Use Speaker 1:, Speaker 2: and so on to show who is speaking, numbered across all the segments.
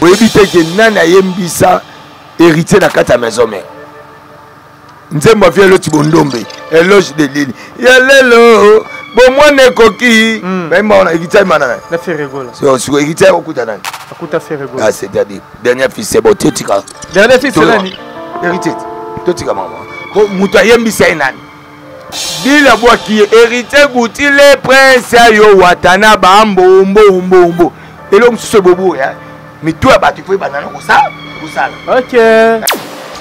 Speaker 1: Oebite ke nana yembisa héritier na kata maison mère. Nzemba vient le tibondombe, éloge de l'île. Yalelo, bon moi ne coquille. Même on a héritier manana.
Speaker 2: La Ferregola.
Speaker 1: C'est héritier au coup d'année.
Speaker 2: À coup de Ferregola.
Speaker 1: Ah, c'est-à-dire, dernier fils, c'est bon, Totika.
Speaker 2: Dernier fils, c'est l'année.
Speaker 1: Héritier, Totika maman. Bon, Moutayem Bissainan. Dit la voix qui est héritier, Gouti, les princes, Yo, Watana, Bambo, Mbo. Et l'homme, c'est ce bobo, hein. Mais toi, tu fais banane ou ça? Ou ça?
Speaker 2: Ok.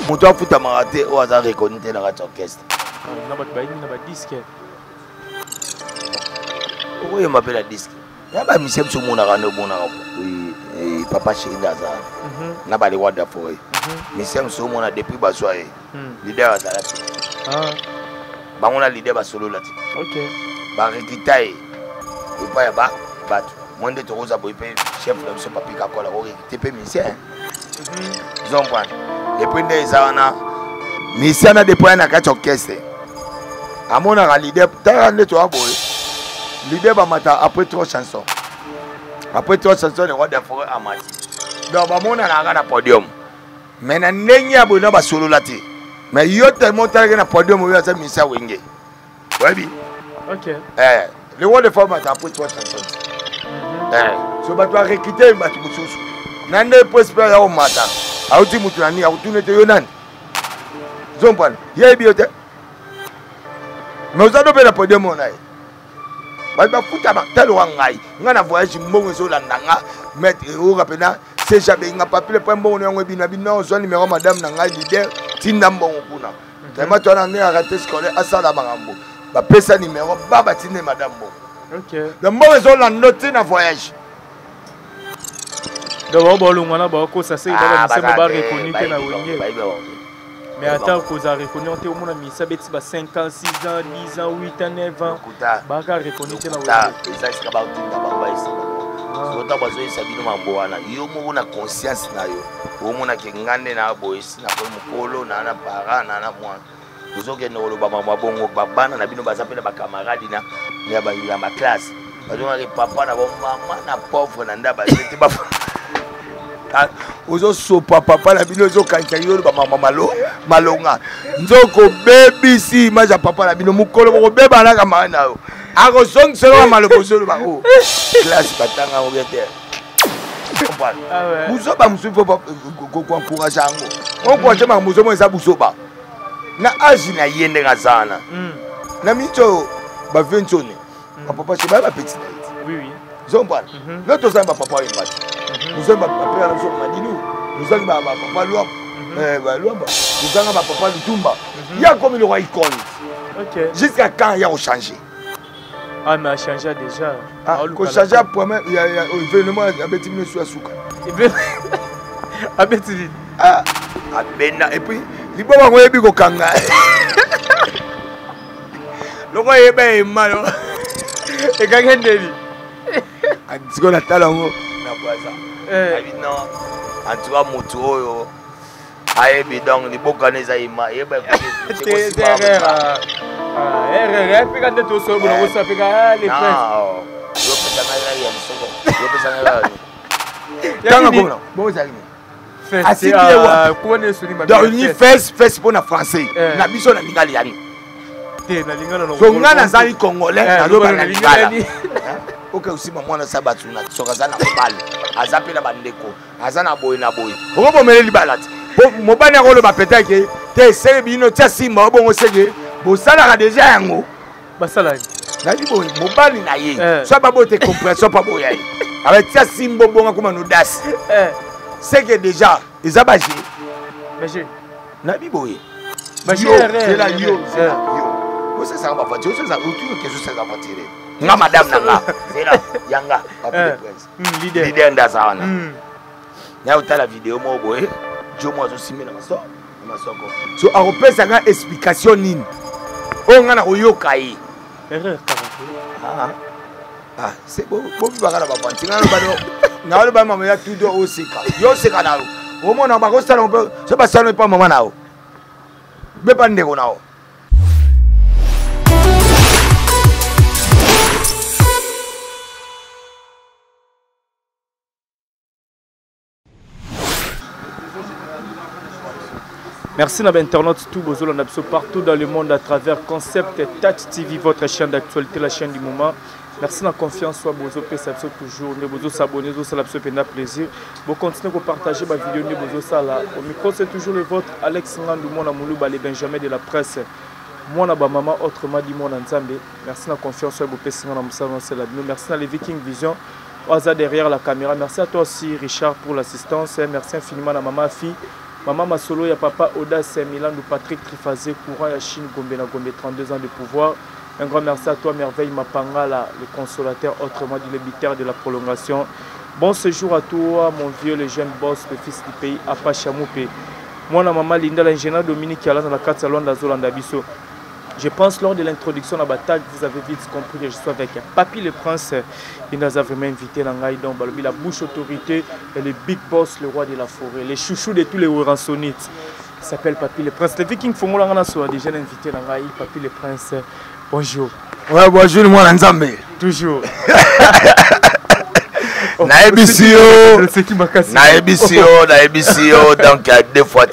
Speaker 1: Mon toi, faut t'amarrer au hasard reconnu dans la orchestre.
Speaker 2: On a pas disque.
Speaker 1: Pourquoi il m'appelle la disque? Il y a pas de monsieur sur mon arano, oui, papa chéri Nazar. N'a pas les rois de la forêt. Monsieur sur mon a depuis bas soirée. Leader à la tête. Bah on a leader bas solo là.
Speaker 2: Ok.
Speaker 1: Bah réquitaille. Et pas y'a bas, bat. Moins de trois abonnés, chef de ce papier qu'à quoi la roue, TP monsieur. Zon point. Et puis des années, monsieur n'a des points à quatre orchestres. À mon avis, leader, t'as rendu toi boy. L'idée va matin après 3 chansons. Après 3 chansons, les rois de la forêt à Mati. Donc, on a un podium. Mais il n'y a pas de solo là. Mais il y a tellement de podium où il y a un ministère Wenge. Oui,
Speaker 2: ok.
Speaker 1: Les rois de la forêt après 3 chansons. Si tu vas réquitter, tu vas te faire. Nande prospère au matin. Auti mutunani, auti nete yonan. Zompan, il y a biote. Mais vous avez le podium on a. Bah futa ba telo wangai ngana voyage mbongo so landanga mettre au rapena c'est jamais nga papier point mbongo yango bina bina zo numéro madame na ngai leader tinda mbongo kuna tellement toi na ngai arrêter scolaire asala bangambo ba pesa numéro baba tinde madame mbongo. OK. Le mbongo zo la noter na voyage
Speaker 2: donc bon le ngwana ba ko ça c'est ba ba reconnu que na wenge. Mais attends, qu'on a reconnu, on a mis ça 5 ans, 6 ans, 10 ans, 8 ans, 9 ans. Baka reconnu que na
Speaker 1: na conscience na yo. Omona ke ngande na boyisi na ko mukolo na na para na na mwa. Uzoke no lo baba mabongo babana na bino bazapela ba camarade na ya ba ma classe. Bazonga ke papa na mama na pauvre na ndaba zete ba. Ozo sopa papa na bino zo kancha yoro ba mama malonga nzoko baby si maja papa na bino mukolo ko beba na kama na yo ako song selo malobozo ba o classe batanga o bete muso ba muso fo ko encourager ngo on ko chema muso mo esa buso ba na agi na yende ngazana na mito ba ventone papa se ba petit
Speaker 2: oui
Speaker 1: zombana l'autre ça ba papa imbati nous sommes papa na so madinu nous sommes papa loam loamba nous sommes papa Lutumba il y a comme le roi icône. OK. Jusqu'à quand il y a changé?
Speaker 2: Ah mais a changé déjà.
Speaker 1: Ah ko changer pour même il y a événement abeti mino sur suka.
Speaker 2: Abeti
Speaker 1: ah abena et puis libo bango yebi ko kanga. Loko yebe malo.
Speaker 2: E gangendeli.
Speaker 1: Andiko na talango na boisa. Non, en tout cas mutu oyo ayebi donc liboka neza ima yeba ko
Speaker 2: c'est pika ndeto so bolo ko sa pika les princes
Speaker 1: yo pesa na ya msoko yo pesa na ya tanga bona bo za ni
Speaker 2: fest ko ne suni ma
Speaker 1: donc ni fest pour na français na biso na lingali yani
Speaker 2: te na lingala no
Speaker 1: so ngana zali congolais na loba na lingala. OK aussi maman na sabatu na soka za na bal azapela bandeko azana boy na boy obo mele libalati mobani akolo ba petake te sele bino tia simba obongo sege bo sala déjà yango
Speaker 2: basala
Speaker 1: na libo mobani na ye so ba bote compression pa boya ye avec tia simba bonga kuma no das c'est que déjà ezaba je
Speaker 2: mais
Speaker 1: na bibo ye
Speaker 2: c'est la
Speaker 1: yo vous c'est ça va pas tu c'est ça autour que ça va pas tirer nga madame nanga zela yanga papa prince leader ndazana na utala vidéo mo boye jo mo zo simela masoko so aropesa nga explication nini o nga na koyoka yi
Speaker 2: erreur
Speaker 1: c'est bon bibaka na babanti nga bano na ole ba mama ya tudo oseka yo seka na o mona ba ko sala mpe so ba sala pa mama na o be pa ndeko na o
Speaker 2: Merci à l'internaute tout bozolo partout dans le monde à travers Concept Touch TV, votre chaîne d'actualité, la chaîne du moment. Merci de la confiance, soit bozo perception toujours, ne bozo s'abonner, ça la pena plaisir. Vous continuez à partager ma vidéo, ne bozo ça là. Au micro c'est toujours le vôtre, Alex Ngandou, mon amoulou, les Benjamin de la presse. Moi na ba maman autrement dit mon Nzambe. Merci de la confiance, soit bozo perception na musa c'est la nous. Merci à les Viking Vision. Oza derrière la caméra. Merci à toi aussi Richard pour l'assistance. Merci infiniment à maman fille. Maman Masolo, ya papa Oda Saint-Milan, Patrick Trifazé, courant ya Chine, Gombe na Gombe, 32 ans de pouvoir. Un grand merci à toi, Merveille Mapangala, le consolateur, autrement dit le biteur de la prolongation. Bon séjour à toi, mon vieux, le jeune boss, le fils du pays, Apache Moupé. Moi, la maman Linda, l'ingénieur Dominique, qui est là dans la carte salon d'Azolanda Bisso. Je pense lors de l'introduction à la bataille, vous avez vite compris que je suis avec Papy le Prince. Il nous a vraiment invité dans la bouche autorité et le big boss, le roi de la forêt, les chouchous de tous les Weransonites. Il s'appelle Papy le Prince. Les Vikings font moi déjà invité dans Papy le Prince. Bonjour.
Speaker 1: Ouais, bonjour, moi, Nzambe.
Speaker 2: Toujours.
Speaker 1: Na EBCO, donc deux fois,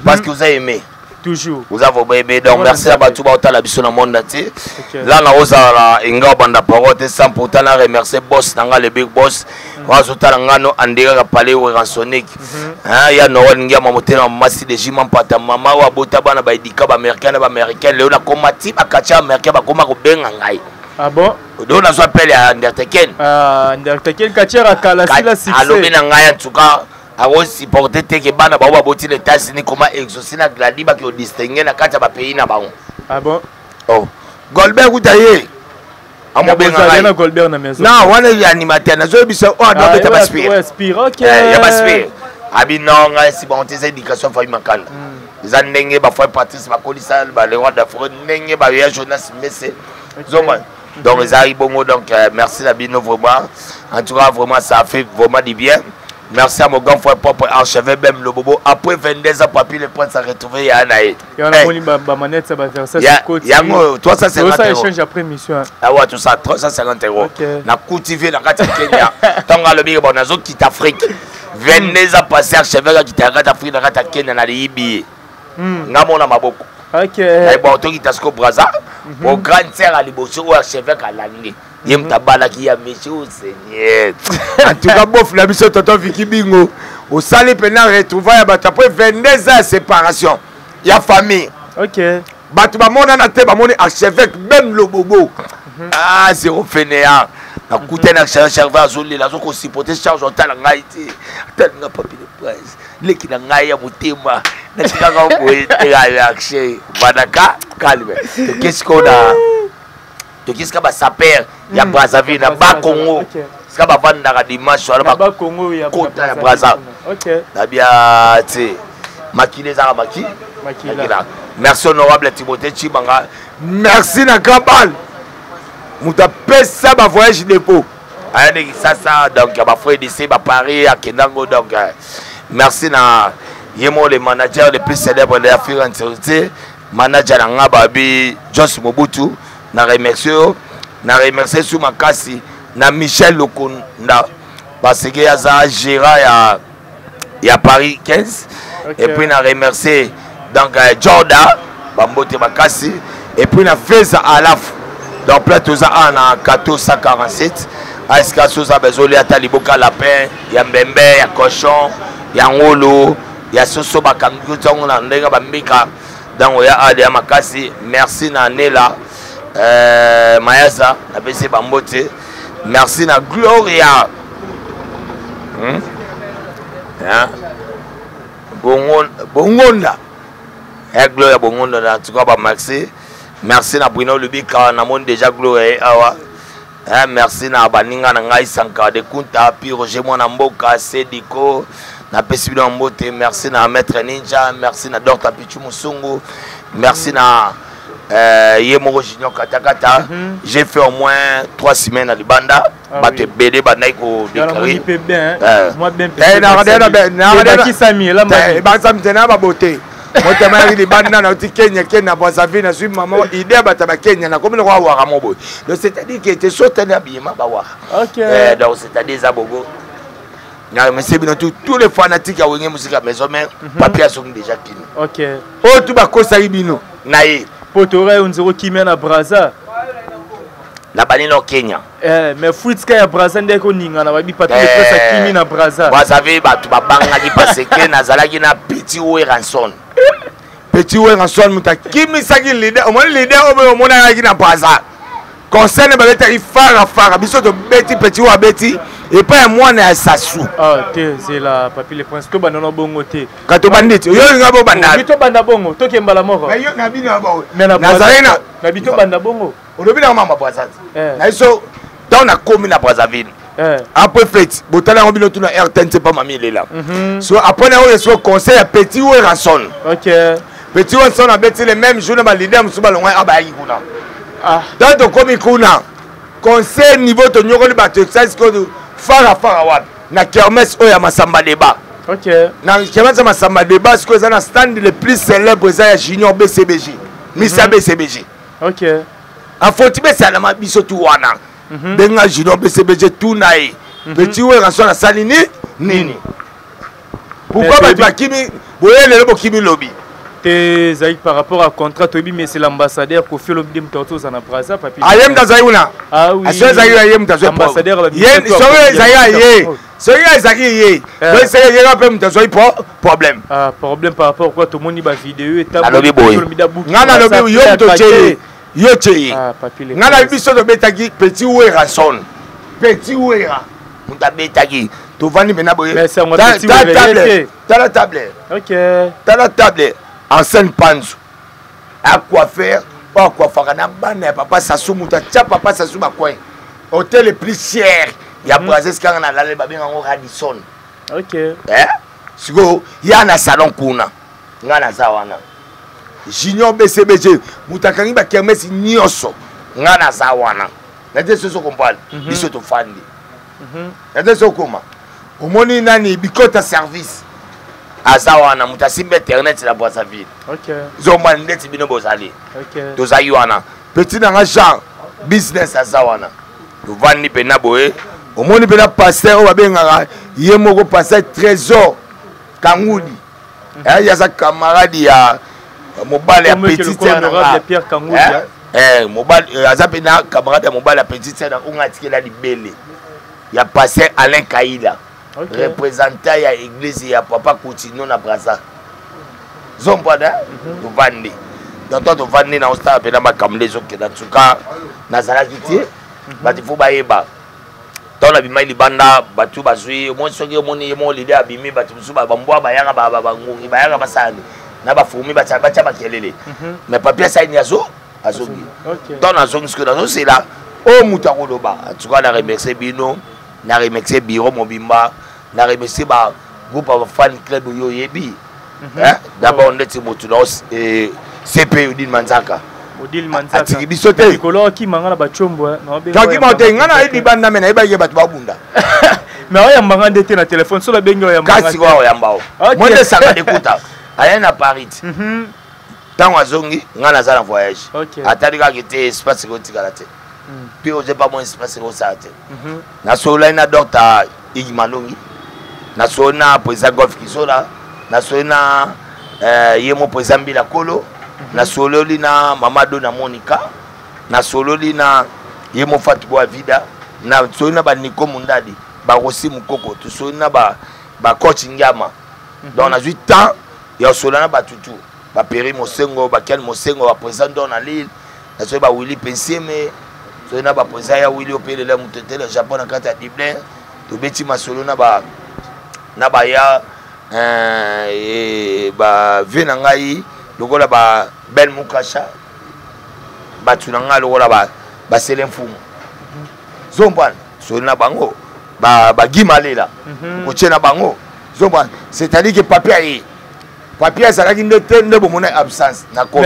Speaker 1: parce que vous avez aimé.
Speaker 2: Toujours.
Speaker 1: Vous avez aimé, donc merci à tout le monde dans le monde. Là, on a une bande parole, sans pourtant remercier boss, le big boss. On a un palais Weransonic. Il y a Noël Ngia Mamotena, Massi de Jiman Pata, Mama, ou Abotabana, Baidika, américain, Léon, la comati, Akacha, américain, Bakoma, Bengangai.
Speaker 2: Ah bon?
Speaker 1: Donc, on s'appelle Undertaken.
Speaker 2: Undertaken, Kachera, Kalasi, la Six.
Speaker 1: Alors, en tout cas. Avant si porter que bana ba wa boti les États-Unis comment exaucer na gladi ba ki distinguer na kata ba pays na ba.
Speaker 2: Ah bon?
Speaker 1: Oh. Goldberg utaye. Amo benga
Speaker 2: na Goldberg na maison.
Speaker 1: Non, wana ya animateur na zo biso oh na beta ba spire.
Speaker 2: Ouais, spire OK.
Speaker 1: Ya ba spire. Abi non si bon tes éducation fa makala. Les ndenge ba foi Patrice ba kolisa ba le roi d'Afrique ndenge ba ya Jonas Messe. Zoma. Donc les arribongo donc merci la bino vraiment. En tout cas vraiment ça a fait vraiment du bien. Merci à mon grand frère propre archevêque même le bobo. Après 22 ans, Papy le Prince a retrouvé Yanaï.
Speaker 2: Il y a un manette, ça va faire ça.
Speaker 1: Toi, ça c'est
Speaker 2: ça échange après mission.
Speaker 1: Ah ouais, tout ça, 350 €. On a cultivé dans le Kenya. Tant que le big bon, on a quitté Afrique. 22 ans passé, archevêque qui t'a quitté Afrique, dans le Kenya, dans les Ibi. Namona Maboko.
Speaker 2: Ok.
Speaker 1: Bon, toi qui t'as ce Braza. Mon grand sœur à l'Ibosso ou archevêque à l'année. Yem tabala qui a méché au Seigneur. En tout cas, bof, la mission Tonton Vicky Bingo. Au salé pendant retrouvailles, après 22 ans de séparation. Il y a famille.
Speaker 2: Ok.
Speaker 1: Batuma mon anaté, mon archevêque, même le bobo. Ah, c'est au fainéant. La coûté n'a pas cher à Zoli, la zone aussi pour te charger en talent Haïti. Tel n'a pas de price. L'équipe n'a pas de thème. N'est-ce pas qu'on peut être Vadaka, calme. Qu'est-ce qu'on a? Qu'est-ce que ça perd? Il y a Brazzaville, il y a Bas-Congo. Ce qu'il y a Vandara dimanche soir,
Speaker 2: Bas-Congo, il y a
Speaker 1: Brazzaville.
Speaker 2: Ok.
Speaker 1: Bien, tu sais, Makile Zara Maki. Merci honorable Timothée Chibanga. Merci Nakabal. Mouta pesa ba voyage dépôt. Ça donc il y a frère d'ici à Paris à Kenango donc merci na yemo le manager le plus célèbre de l'Afrique en sécurité, manager Ngababi Joss Mobutu. Na remercier sous ma casse na Michel Lokonda parce que ya za gérant ya Paris 15 okay. Et puis na remercier donc Jordan Bambote Makasi et puis na Feza Alaf donc plateau za na 1447 à escasso za bezoli ata liboka lapin ya mbembe ya cochon ya ngolo ya soso bakangu tongo na ndenga bambika donc ya ade ya Makasi merci na Nela Mayasa, Bambote. Merci na Gloria. Bongonda. Gloria Bongonda, en tout cas, merci. Merci na Bruno Lubika, na monde déjà Gloria. Merci na Baninga na Ngai Sanka de Kunta, puis Roger Mwanamboka, Sediko, na Pesibino Mbote. Merci na Maître Ninja, merci na Dr Pichu Musungu. Merci na j'ai fait au moins 3 semaines à Libanda. Batte BD Banaiko déclaré.
Speaker 2: Moi bien
Speaker 1: Mais c'est bien tous les fanatiques à Wenge musique à maison mère, papier sont déjà kini.
Speaker 2: OK.
Speaker 1: Oh tu vas kosa ibino. Naïe.
Speaker 2: Potore on zero kimia na Braza.
Speaker 1: La banine au Kenya.
Speaker 2: Mais Fritska ya Braza ndeko ninga na babi papier presse kimi na Braza.
Speaker 1: Vous savez ba tu banga di parce que nazalaki na petit ou ranson. Petit ou ranson muta kimi saki leader, au moins leader au moins na Braza. Concerne ba beta ifara biso to beti petit ou abeti et pas moi na sasu.
Speaker 2: Ah c'est la papier le prince to banana bongo te.
Speaker 1: Ka to bandit yo ngabo banda.
Speaker 2: Bito banda bongo to kembala moko.
Speaker 1: Mais yo na bino ba.
Speaker 2: Nazarena na bito banda bongo.
Speaker 1: Olobi na mama Brazzaville. Na iso dans na commune na Brazzaville. Après fête, botala on bino tout na RTN c'est pas mamie là. So après na o conseil à petit ou ranson.
Speaker 2: OK.
Speaker 1: Petit ou ranson a beti les mêmes jours na leader musuba longa abayi kuna. Ah, dans ton komi kuna conseil niveau to nyoko bato exercise ko fara wapi na kermesse oya masamba débat.
Speaker 2: OK.
Speaker 1: Na kermesse masamba débat ce que ça na stand le plus célèbre ça ya Junior BCBG. Misa BCBG.
Speaker 2: OK.
Speaker 1: En faut be salama biso tu wana. Benga Junior BCBG tout naï. Petit ou ranson na salini nini. Pourquoi ba kimi boye le kimi lobby.
Speaker 2: Par rapport à contrat Tobi mais c'est l'ambassadeur Kofi Olomide Mtoto na Braza papier.
Speaker 1: Ayem Dazaïuna. Ah oui. Ayem Dazaïuna. Ambassadeur la Yé, soyez Zaïa. Soyez Zaïa. Donc c'est yé rappel Mtoto problème. Ah
Speaker 2: problème par rapport quoi tout le monde y va vidéo et
Speaker 1: tabu. Ngana lobi yo Mtoto yo tché. Ah papier. Ngana biso de betaki petit ou ranson. Petit ou era. Muta betaki. To vani mena boye.
Speaker 2: Mais c'est moi petit ou.
Speaker 1: Dans la table.
Speaker 2: OK.
Speaker 1: Dans la table. En scène panzo à quoi faire pas quoi faire na bana papa Sassou muta tia papa Sassou ba coin hôtel le plus cher ya Brazzaville quand na la babinga ngo Radisson.
Speaker 2: OK.
Speaker 1: Sigo ya na salon kuna ngana zawana Junior BCBG muta kangi ba kermesse nyoso ngana zawana na deso so comprendre biso to fandi na deso koma omoni nani bikota service azawana mutasimbe internet la Brazzaville.
Speaker 2: OK.
Speaker 1: Zomba ndeti bino bozali.
Speaker 2: OK.
Speaker 1: Tozaywana. Petit dans un genre business azawana. To vandi pena boye. Omoni pena pasteur o bengara yemoko pasteur trésor Kangudi. Ya sa camarade ya mobile ya petit sœur na
Speaker 2: Pierre Kangudi.
Speaker 1: mobile azapena camarade ya mobile ya petit sœur na unga tikela libele. Ya pasteur Alain Kaïla. Okay. Représentant ya église ya papa Coutinho na Braza. Zompada to vandi. Donc to vandi na osta pena makamlezo ke na tsuka na zalaki tie. Bati fo bayeba. Dans la bima libanda batu bazui mo soki omoni mo leader abimi batu musuba bambwa bayanga bangungi bayanga basani na bafumi bacha bakelele. Mais papier ça nyazo azongi. Dans la zone ce que dans c'est là o mutakoloba. En tout cas na remercier bino. Na remercier Biro Mobimba, na remercier ba groupe de fan club yo yebi. D'abord on était motunos et CP Odile Manzaka.
Speaker 2: Odile Manzaka.
Speaker 1: Atiki bisote.
Speaker 2: Nikolo ki mangana ba chombo na
Speaker 1: be. Kaki monte ngana edi banda mena eba yeba ba bunda.
Speaker 2: Mais oya manga ndete na téléphone so la bengo ya manga.
Speaker 1: Kasi wa ya mbao. Moi de sanga d'écouta. Aya na Paris. Tant azongi ngana za na voyage. Atali ka kite espace ko tikalate. Puis on pas mon espace au sate. Na sola na docteur Igmalongi. Na sona président Golf Kisola, na sona yemo président Bila Kolo, na sololi na Mamadou na Monica, na sololi na yemo Fatbo Vida, na sona ba Nico Mundadi, ba Rossi Mukoko, to sona ba coach Ngama. Donc na 8 ans, ya sola na ba tutu, ba Peri Mosengo, ba Ken Mosengo, ba président na Lille, na so ba Willy Penseme. So na ba président ya Willy opele la mutete le Japon na kata Dublin to beti masolo na ba ya ba vena ngai lokola ba bel mukasha ba tunanga lokola ba selenfumu zomban so na bango ba gimalela ko tshena bango zomban c'est-à-dire que papier ça qui ne bon absence na komi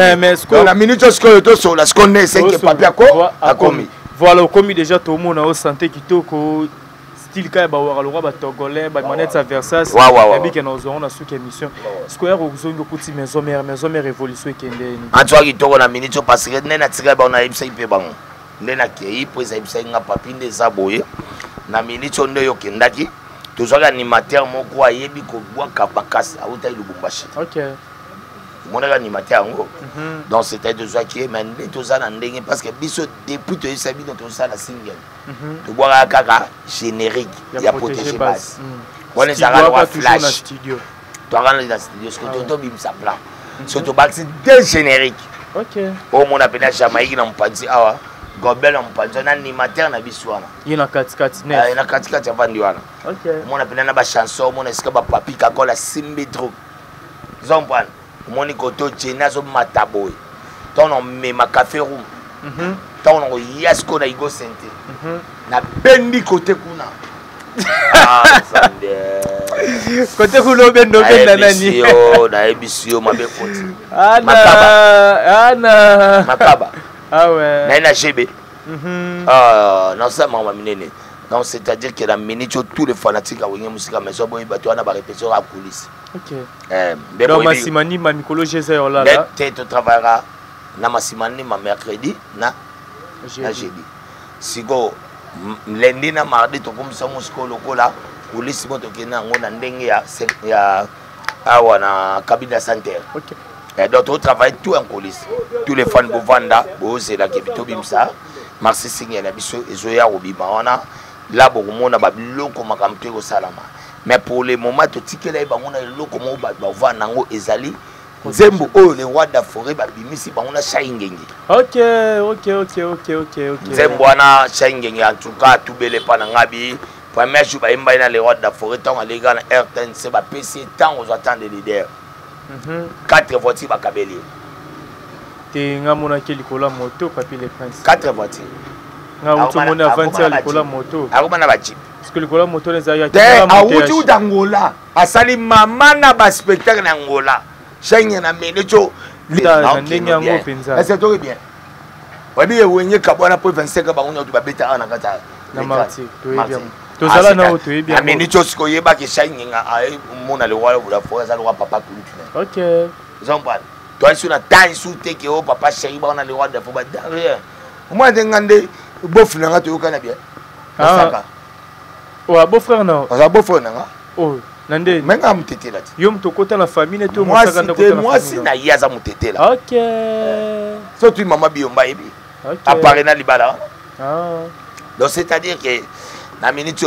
Speaker 1: na minute ce to so la skonne c'est que papier a komi
Speaker 2: voilà komi déjà tout le monde au santé kitoko style ka ba wara ba togolais ba manette sa versas et bien que nous aurons na sous émission square ozongo kuti maison mère révolution kende
Speaker 1: en toi kitoko na minute parce que nena tira ba na ibsa ipe bango nena kei po za ibsa nga papier des aboye na minute onde yo kendaki tozwa animateur moko ayebi kobwaka bakasi auta Lubumbashi.
Speaker 2: OK.
Speaker 1: Mon animateur yango. Donc c'était tozwa qui mais nde toza na ndenge parce que biso depuis to yesabi donc toza la single. To boira kaka générique ya protéger base. On est à la flash studio. Tu as dans studio ce que tu bim sa plan. Surtout baxi deux génériques.
Speaker 2: OK.
Speaker 1: Au mon appelé Jamaïque na mpanzi awa. Gobel na mpanzi na animateur na biswana.
Speaker 2: Yena katikati ne.
Speaker 1: Yena katikati ya bandi wana.
Speaker 2: OK.
Speaker 1: Mon appelé na ba chanson, mon eska ba papi kakola simbi trop. Zompan. Mon ikoto jena zo mataboy. Ton on met ma café room. Ton on yasko na igo sente. Na bendi côté kuna. Ah,
Speaker 2: côté kulo bendo benda nani
Speaker 1: na ebisio mabe foti
Speaker 2: ana
Speaker 1: makaba
Speaker 2: ah ouais
Speaker 1: na GB non ça mama minene donc c'est à dire que la minute tous les fanatiques à wenye musika maison boy bato na ba répétition à coulisses.
Speaker 2: OK donc masimani ma mikolo jeza yo là là
Speaker 1: tu travailleras na masimani ma mercredi na jeudi sigo lundi na mardi to comme ça musiko lokola police moto kena ngona ndenge ya awa na cabinet sanitaire.
Speaker 2: OK.
Speaker 1: Et donc on travaille tout en coulisses. Tous les fans bovanda boze la kebito bimsa merci singa na biso ezoya robima wana là bokomona ba biloko makamte ko salama. Mais pour le moment to tikela e bangona eloko mo ba vanda ngo ezali Zembo oh le roi de la forêt ba bimisi bangona shaingenge.
Speaker 2: OK.
Speaker 1: Zembo ana shaingenge en tout cas tout belé pa na ngabi. Premier jour, il y a les rois de la forêt, les gars, RTNC, PC, tant aux attentes des leaders. 4 voitures, à Kabeli.
Speaker 2: Tu as moto, papier les princes.
Speaker 1: 4 voitures.
Speaker 2: Tu as moto. Parce que le moto, les a
Speaker 1: dit d'Angola. À Sali Maman n'a pas spectacle en Angola. Chien n'a mené tout. C'est tout bien. Oui, il y a un cabana pour 25 ans, on a bêta en Angata.
Speaker 2: Tozala na oto bien.
Speaker 1: Ameni chosko yeba ke shining a mona le roi de la forêt za le roi papa kulutuna.
Speaker 2: OK.
Speaker 1: Zomba. Toi sur na temps sous te ke o papa chéri ba na le roi de la forêt derrière. Moi ngande bof na ngato kana bien.
Speaker 2: Ah. Oh beau frère non.
Speaker 1: Ah beau frère nga.
Speaker 2: Oh nande.
Speaker 1: Menga mutete là.
Speaker 2: Yo mtokota na famille to mo saka ndako na.
Speaker 1: Moi si na yaza mutete là.
Speaker 2: OK.
Speaker 1: Surtout maman biomba ebi.
Speaker 2: OK.
Speaker 1: Apparaît na libala.
Speaker 2: Ah.
Speaker 1: Donc c'est-à-dire que na minute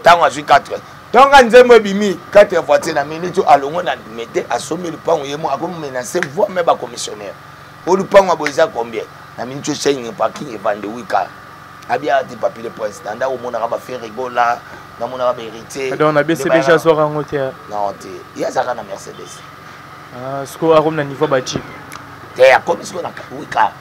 Speaker 1: tango azui 4 donc nzembo bimi 4 voitures na minute alongo na mete asomi lupango yemo akomo menacer voix même ba commissionnaire o lupango aboza combien na minute chaine parking evande wika abia ti papier pour standard au mona ba faire rigola na mona ba hérité
Speaker 2: donc na BCB ja soir en hôtel
Speaker 1: non te ya zaka na Mercedes
Speaker 2: ah sko akom na niveau ba jeep
Speaker 1: te ya commission na wika.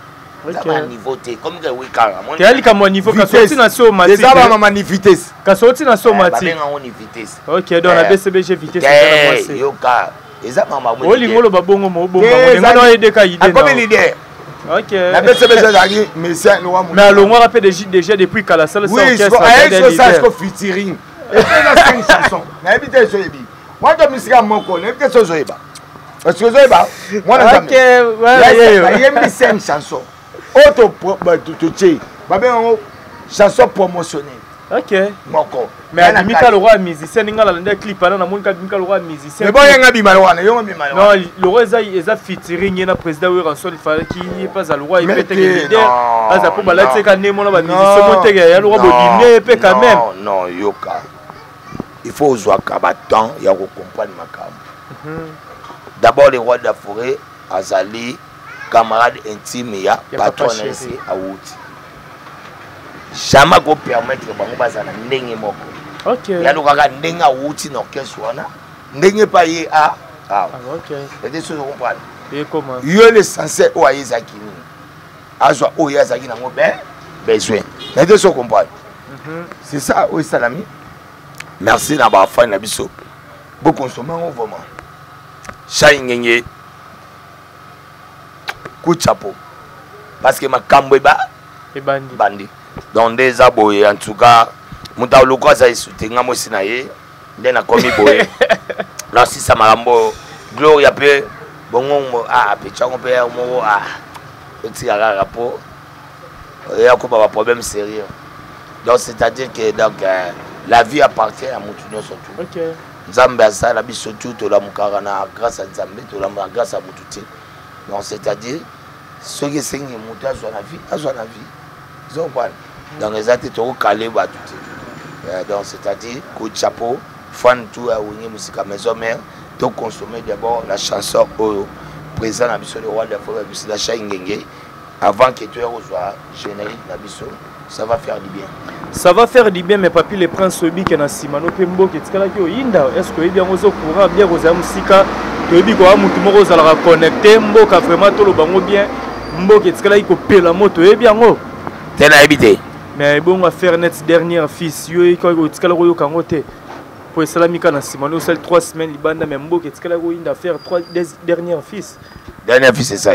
Speaker 1: Okay. Niveau T comme que oui carrément.
Speaker 2: Tu as dit comment niveau quand sorti na so mati.
Speaker 1: Déjà ba mama ni vitesse.
Speaker 2: Quand sorti na so mati.
Speaker 1: Ba benga ni vitesse.
Speaker 2: OK donc la BCBG vitesse
Speaker 1: na moi. Yo ka. Eza mama mo.
Speaker 2: Oli ngolo ba bongo mo bongo. Nga no ede ka ide.
Speaker 1: Comme l'idée.
Speaker 2: OK.
Speaker 1: La BCBG zaki monsieur no wa mo.
Speaker 2: Mais le moi rappelle déjà depuis qu'à la salle sans orchestre.
Speaker 1: Oui, ça c'est featuring. Et puis la 5 chansons. Na ebité so ebi. Moi de musique moko, na ebité so zoeba. Parce que zoeba. Moi na
Speaker 2: OK, ouais.
Speaker 1: Il y a 5 chansons. Auto chanson promotionnelle.
Speaker 2: OK.
Speaker 1: Moko.
Speaker 2: Mais à Mika le roi musicien ninga la ndé clip na monika Mika le roi musicien.
Speaker 1: Mais bon yanga bi malwana, yo bi malwana.
Speaker 2: Non, le roi eza featuring na président we ranson il fallait qu'il pas à le roi il peut être leader. Aza pour balati ka nemo na ba musicien monte ya le roi bodine pe quand même.
Speaker 1: Non, yoka. Il faut oser kabaton ya ko comprendre makam. D'abord les rois de la forêt azali camarade intime ya patron ici à Wouti. Jamais go permettre bango bazana ndenge moko.
Speaker 2: OK.
Speaker 1: Ya lokaka ndenge a Wouti na orchestre wana. Ndenge pa ye a.
Speaker 2: Ah OK.
Speaker 1: Et des choses comprendre.
Speaker 2: Et comment?
Speaker 1: Yo le censé o ayezaki ni. Azwa o yazaki na ngo besoin. Et des choses comprendre. C'est ça o salami. Merci na ba fan na biso. Bo consommer vraiment. Shaingenge coup de chapeau parce que ma cambo
Speaker 2: et
Speaker 1: bandi donc des aboyés en tout cas muta loko za soutenir moi sinaye ndena komi boye là si ça marambo gloria pe bongo ah pecha on pe mo ah petit rapport et a quoi problème sérieux donc c'est à dire que donc la vie appartient à Moutounio surtout.
Speaker 2: Ok.
Speaker 1: Nzambe asala biso tout la mukarana grâce à Nzambe to la grâce à Moutouti. Donc c'est-à-dire ceux qui sont mutu azwa na vie. Ils ont quoi? Dans les athées to calé ba tout. Donc c'est-à-dire coup de chapeau, fan tout à Winnie musique maison mère, to consommer d'abord la chanson au président na biso le roi de la forêt biso la Chaingenge avant que tu reçois générique na biso. Ça va faire du bien.
Speaker 2: Ça va faire du bien, mais papi le prince Obi qui est dans Simano Pembo qui est là qui Inda. Est-ce que bien aux courant bien aux amusika, tu dis quoi mutu moko za la connecter mboka vraiment tout le bango bien mboka qui est là qui paye la moto et bien ngo.
Speaker 1: T'es na habité.
Speaker 2: Mais bon va faire net dernier fils yo ko est là ko kangote. Pour salamika dans Simano seul 3 semaines libanda mais mboka est là ko Inda faire 3 derniers fils.
Speaker 1: Dernier fils c'est ça.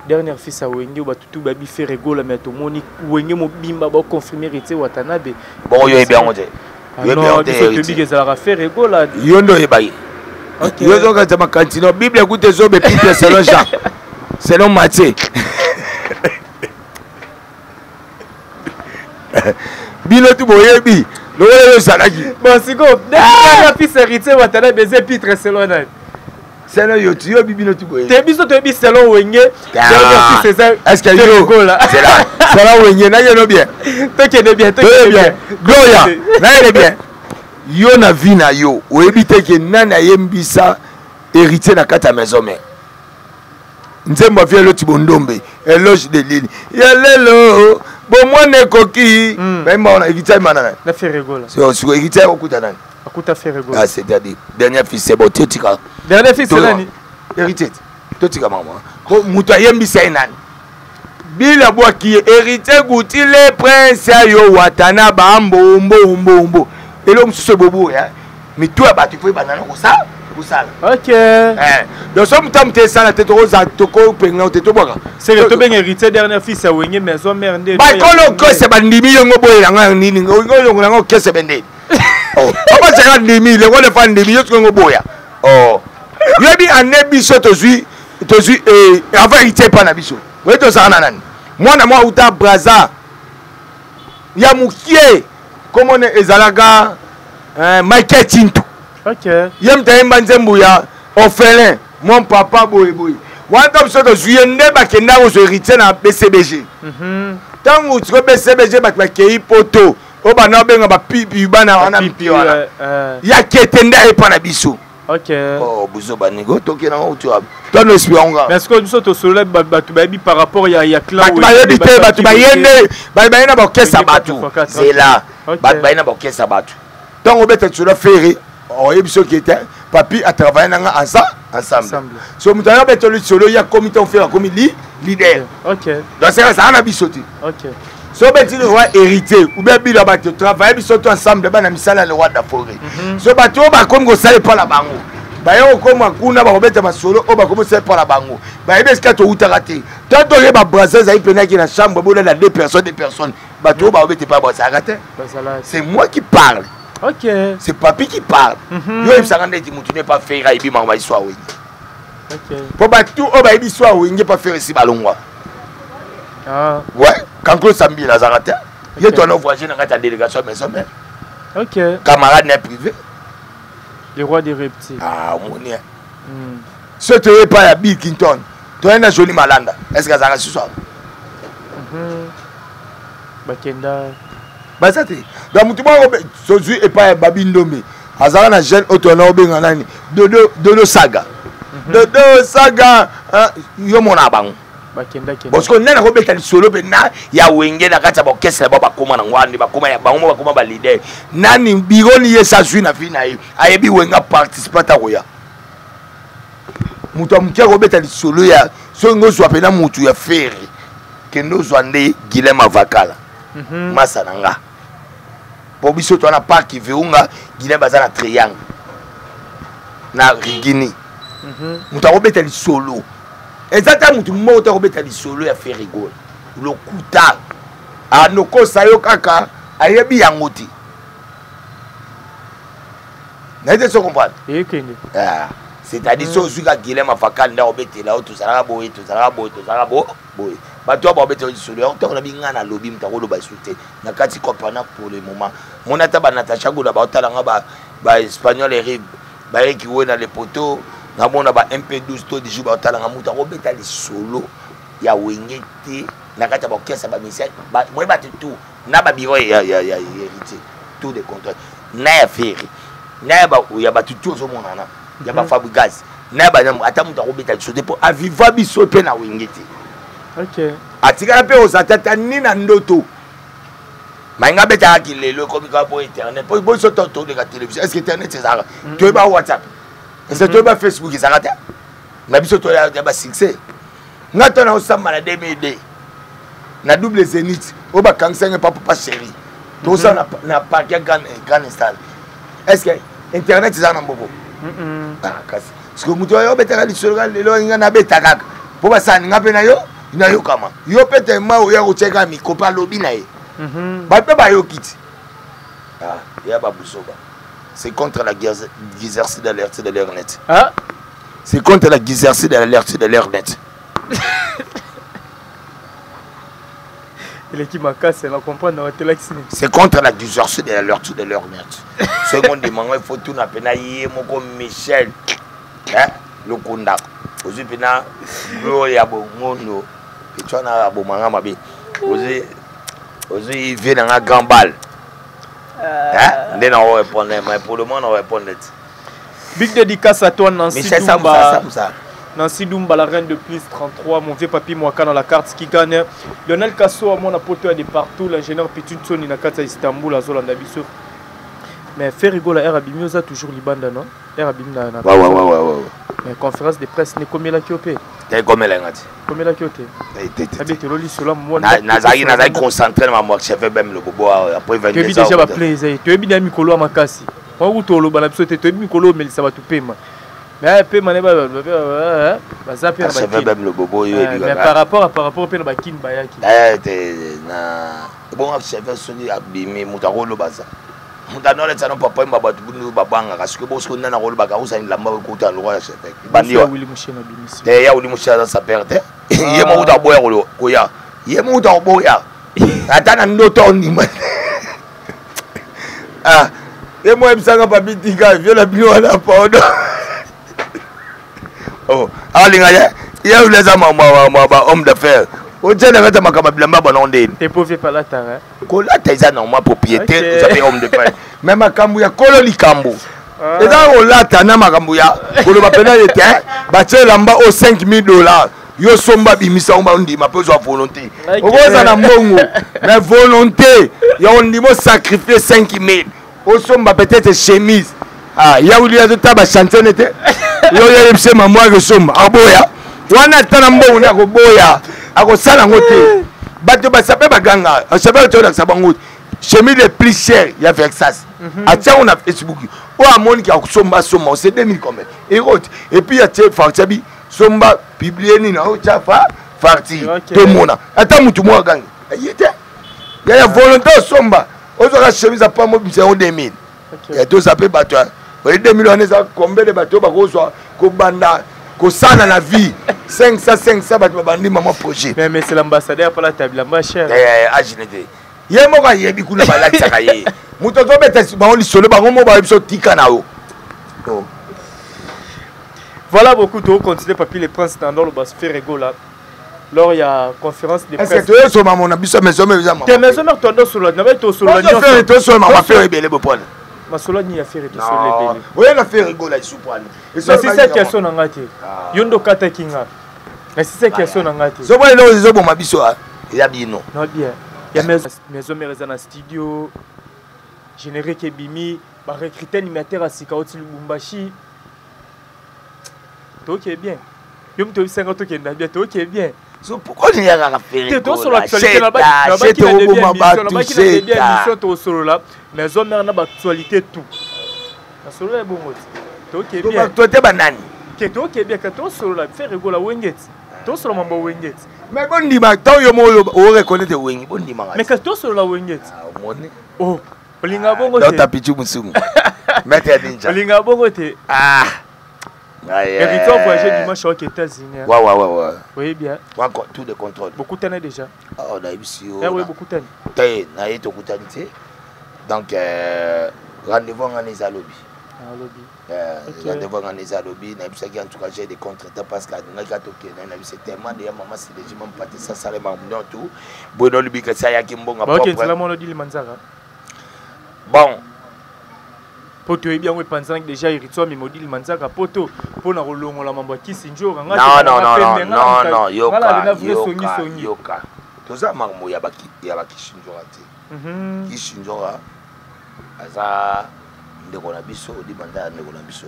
Speaker 2: Dernière fils à Wenge ba tutu babi fait rigole mais to moni Wenge mo bimba ba confirmer été Watanabe.
Speaker 1: Bon yo bien on dit.
Speaker 2: Yo bien on dit que big ezala faire rigole.
Speaker 1: Yo ndo ebayi. Yo zo ka ma cantine Bible écoute zo be Peter selon Jean. Selon Matthieu. Bino tu boyebi. Lo yo salaki.
Speaker 2: Bon siko dernière fils héritier Watanabe c'est Peter selon nan.
Speaker 1: C'est là yo tu yo bibino tu boye.
Speaker 2: Te biso to bi selon Wenge.
Speaker 1: Est-ce que yo c'est là. C'est là Wenge na yo bien.
Speaker 2: Toi qui est bien, toi qui est bien.
Speaker 1: Gloria. Na yo bien. Yo na vie na yo. Oyebi te ke nana yembisa héritier na kata maison mère. Nzemba vie lo tibondombe. Éloge de l'île. Ya lelo. Bon moi ne coquille. Mais moi on a héritier manana.
Speaker 2: Na fait rigole.
Speaker 1: C'est sur héritier okuta nani.
Speaker 2: Akuta fait rigole.
Speaker 1: Ah c'est-à-dire dernier fils c'est bon tika.
Speaker 2: Dernier fils c'est nani?
Speaker 1: Héritier. Totika maman. Ko mutu ayembisa nani. Bila bwa ki héritier guti le prince yo watana ba mbo. Elo msuso bobo ya. Mais toi ba tu fais banana ko ça? Ko ça.
Speaker 2: OK.
Speaker 1: Donc ça mutam te ça la tête rose toko penga te to boka.
Speaker 2: C'est le to ben héritier dernier fils à Wenge maison mère ndé.
Speaker 1: Ba kolo ko se bandimi yo ngoboye nga nini ngo ngo kese bende. Oh, papa c'est quand ndimi le ngone fa ndimi yo ngo boya. Oh. Yebi anebi so to zui avant héritier pa na biso. Oui to ça nani. Moi na moi uta braza. Ya mukie comment on ezalaga Michael Tinto.
Speaker 2: OK.
Speaker 1: Yem taimba nzembu ya orphelin mon papa boy. Wanta so to zui ndeba kenda ko héritier na BCBG. Tangu tu BCBG ba kei poto. O bana benga ba pipi bana wana pipi wana. Ya ketenda e pa na biso.
Speaker 2: OK.
Speaker 1: Oh, buzo banigo toke na otu ab. Toi no espionga.
Speaker 2: Mais est-ce que nous sommes sur le batu baby par rapport ya clan
Speaker 1: batu bayebi te batu bayende bayina ba kesa batu. C'est là. Batu bayina ba kesa batu. Donc on bete sur le ferry. Oh yebiso qui était papi a travaillé ensemble. So mutaya bete le solo ya comité on fait la comité leader.
Speaker 2: OK.
Speaker 1: Donc c'est ça na bisoti.
Speaker 2: OK.
Speaker 1: So beti le roi héritier ou bien bila bato travailler biso to ensemble ba na misala le roi da forêt. So bato ba comme go sale pas la bango. Ba yo comme kuna ba robeta masolo o ba comme sale pas la bango. Ba ebe ska to utarate. Tant to ba brazzers ai pena qui na chambre bo na deux personnes bato ba robeta pas ba sarate. C'est moi qui parle.
Speaker 2: OK.
Speaker 1: C'est papi qui parle. Yo il s'arrête dit mutu ne pas faire ibi mama histoire oui.
Speaker 2: OK.
Speaker 1: Pour bato o ba ibi histoire oui, ne pas faire ici balongwa.
Speaker 2: Ah.
Speaker 1: Ouais, quand Claude Sambi Lazarate, il est ton voisin dans ta délégation maison mère.
Speaker 2: OK.
Speaker 1: Camarade n'est privé.
Speaker 2: Le roi des reptiles.
Speaker 1: Ah, mon dieu. Ce tu es pas à Bill Clinton. Tu es un joli malanda. Est-ce que ça va ce soir?
Speaker 2: Bakenda.
Speaker 1: Bah ça t'es. Donc tu vois Sozu et pas Babi Ndombe. Azara na jeune autonome benganani. Dodo saga. Dodo saga. Yo mon abang. Parce que nana robeta li solo be na ya wenge na kata ba orchestre ba koma na ngwandi ba koma ya bango ba koma ba leader nani bigoni yesa zui na fina yi ayebi wenga participata koya muto amke robeta li solo ya so ngozo apena mutu ya feri ke ndozo ande Guilhem Avakala masa nanga po biso to na park Virunga Guilhem baza na triangle na Rigini muto robeta li solo. Exactement, tout le monde a remis à solo et a fait rigoler. Le kuta. A noko sayo kaka. A yebi yangoti. N'avez-vous pas compris? C'est-à-dire, si vous avez Guilhem Avakala, tout ça va boy. bato ba beto solo on na binga na lobby mtakolo ba souté na kati compana pour le moment monata ba Natacha Goula ba otalanga ba espagnol et ba qui wona les poteaux na mona ba MP12 to di jour ba otalanga muta ko beta li solo ya wengete na kati ba kesa ba misia ba moi ba tout na ba biro ya héritier tout de contrat na ya ferry na ba ya ba tout zo mona na ya ba Fabregas na ba ata muta ko beta li solo pour aviva biso pe na wengete.
Speaker 2: OK.
Speaker 1: Atika pe osatata ni na ndoto. Mainga beta ki lelo comme ka pour internet. Pour bo so toto de la télévision. Est-ce que internet c'est ça? Tu ba WhatsApp. Est-ce que tu ba Facebook ça rate? Na biso to ya ba succès. Ngato na osamba na 2002. Na double Zénith. O ba kangsenga papa chéri. To ça na pas grand install. Est-ce que internet c'est ça na mbobo? Ah kasi. Parce que muto yo beta li solo lelo nga na beta kaka. Po ba sa nga pe na yo? Na yo kama yo pete ma o ya ko cheka mi ko pa lobi na ye ba pe ba yo kiti ah ya ba busoba c'est contre la guizercie de l'alerte de l'air net
Speaker 2: ah
Speaker 1: c'est contre la guizercie de l'alerte de l'air net
Speaker 2: il est qui m'a cassé la comprendre dans la
Speaker 1: c'est contre la guizercie de l'alerte de l'air net seconde demande il faut tout na pena yé moko Michel hein le kunda ozu pena gloria bongono et tu as un bon manga mabi ozu vient dans un grand bal hein n'est pas répondre mais pour le moment on répond net
Speaker 2: big dédicace à toi Nancy
Speaker 1: Dumba
Speaker 2: Nancy Dumba la reine de plus 33 mon vieux papi Mwaka dans la carte qui gagne Lionel Kasso à mon apôtre de partout l'ingénieur Petit Soni na kata Istanbul à Zolanda biso mais faire rigoler la RABIMI osa toujours libanda non RABIMI na
Speaker 1: ouais
Speaker 2: mais conférence de presse ne combien la kiopé
Speaker 1: t'es comme elle ngati
Speaker 2: combien la kioté habite loli solo moi
Speaker 1: nazaki concentré na moi chef même le bobo après 22 ans
Speaker 2: tu déjà ba plaisir tu bien mikolo à makasi on ou tolo bana biso te tu mikolo mais ça va tout pema mais pema ne ba zapi na
Speaker 1: chef même le bobo
Speaker 2: mais par rapport pe na ba kin bayaki
Speaker 1: na bon chef soni abimi mutakolo baza mutano le tsano papa mba batu bunu babanga parce que bosko nana ko lobaka usani lamba ko ta lo ya chef bandiwa
Speaker 2: Willy Mushena bimisi
Speaker 1: te ya Willy Mushena sa perte ye mo uta boya ko ya ye mo uta boya atana ndoto ni ah ye mo ebisanga pa bitika viola bino na podo oh alinga ya uleza mama homme d'affaires o tena kata makaba bilamba bononde
Speaker 2: te pauvre pas la tara
Speaker 1: ko la taisa normal propriétaire ça fait homme de paix même makambu ya kolo likambu eza o la tana makambu ya kolo ba pena yete ba lamba au $5,000 yo somba bimisa omba ndima peso à volonté okoza na mbongo mais volonté ya on ndimo sacrifier 5,000 o somba peut-être chemise ah ya uli ya taba chanter te yo ya epse mamwa ke somba aboya wana tana mbongo na ko boya akosala ngote bato basape baganga asape to na sabango chemise les plus cher ya Versace atia on a Facebook o amoni ki akusomba soma c'est 2000 combien et puis ya tie Fartiabi somba publier ni na o chafa farti to mona ata mutu mo ganga yete ya volonté somba o zo ka chemise a pas mo bi 2000 ya to sape bato o 2000 on eza combien de bato bakozwa ko banda ko sana la vie 500 bato bandi maman projet
Speaker 2: mais c'est l'ambassadeur pour la table ma chère
Speaker 1: aginete ye moko yebi kuna balakisaka ye muto to beta ba oli solo ba ngomo ba biso tika na o
Speaker 2: voilà beaucoup de continuer papier les princes dans le bas faire rigola lors il y a conférence de presse
Speaker 1: est-ce que tu es sur maman biso maison
Speaker 2: tes maison mère tondo solo na ba to solo
Speaker 1: ni to solo maman faire ebele bopona
Speaker 2: masolo ni affaire to solo ebele
Speaker 1: oui la faire rigola isupoani
Speaker 2: mais c'est cette question na ngati yondo kata kinga mais c'est cette question na ngati
Speaker 1: zo ba lo zo boma biso ya bino
Speaker 2: non bien il y a maison mère dans studio générique ebimi ba recruter animateur à Sikaoti Lubumbashi to qui est bien yo mto 50 qui est bien to qui est bien
Speaker 1: so pourquoi il y a un faire
Speaker 2: to sur l'actualité là-bas c'est to solo là maison mère na ba actualité tout na solo est bon to qui est bien
Speaker 1: to te banani
Speaker 2: que to qui est bien que to solo là faire rigola wengeti to solo mambo wengeti
Speaker 1: mais bon ndima to yo mo o reconnaître wengi bon ndima
Speaker 2: mais que to solo là wengeti
Speaker 1: moni
Speaker 2: oh olinga bongo
Speaker 1: te ta pichu musumu mete ninja
Speaker 2: olinga bongo te Héritier voyagé dimanche aux États-Unis.
Speaker 1: Ouais.
Speaker 2: Oui, bien.
Speaker 1: Tout de contrôle.
Speaker 2: Beaucoup de temps déjà.
Speaker 1: Oh, on a eu ici.
Speaker 2: Oui, beaucoup de temps.
Speaker 1: Donc, rendez-vous en Anisa Lobby. Rendez-vous en Anisa Lobby. En tout cas, j'ai des contre-temps parce que c'est tellement de maman, c'est des gens qui ont ça, ça les mamans tout. Bon, on lui dit que ça y a qui m'ont
Speaker 2: apporté. Ok, c'est là mon dit le Manzara.
Speaker 1: Bon.
Speaker 2: Poto est bien oui pensant que déjà Héritier mais modi le Manzara poto pour na rolongo la mambo qui sinjo
Speaker 1: non yoka toza marmo ya baki shinjo ati ki shinjo aza ndeko na biso di banda ndeko na biso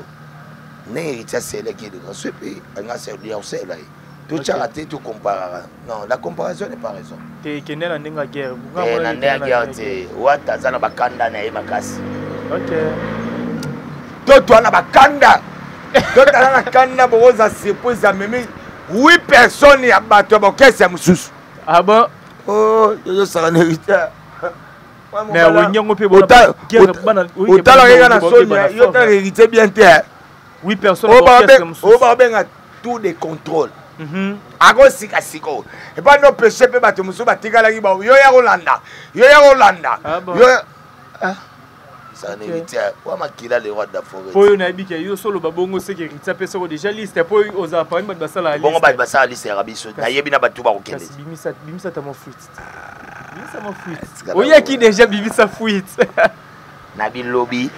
Speaker 1: ne Héritier c'est qui de ce pays anga c'est dia c'est là tout charité tout comparera non la comparaison n'est pas raison
Speaker 2: te kende na ndenga guerre
Speaker 1: na ndenga guerre te wata za na bakanda na makasi
Speaker 2: OK
Speaker 1: toi na bakanda toi na kanda boza surprise ya memi 8 personnes ya bato ba kese mususu
Speaker 2: ah bon
Speaker 1: oh yo sara na Héritier
Speaker 2: mais wonyongo pe bona guerre bana
Speaker 1: otala na Sonia yo ta Héritier bien te
Speaker 2: 8 personnes ba kese mususu
Speaker 1: ba benga tout de contrôle ako sika siko et pas no péché pe bato mususu batikala ki ba yo ya Rolanda yo ça Héritier wa makila le roi de la forêt
Speaker 2: po yo na bika yo solo babongo c'est que Héritier pesa ko déjà liste po yo oza pa ba basala liste
Speaker 1: bongo ba basala liste ya biso na yebi na batu ba ko kende
Speaker 2: bimisa ta mo fuite oya ki déjà bimisa fuite
Speaker 1: na bilobi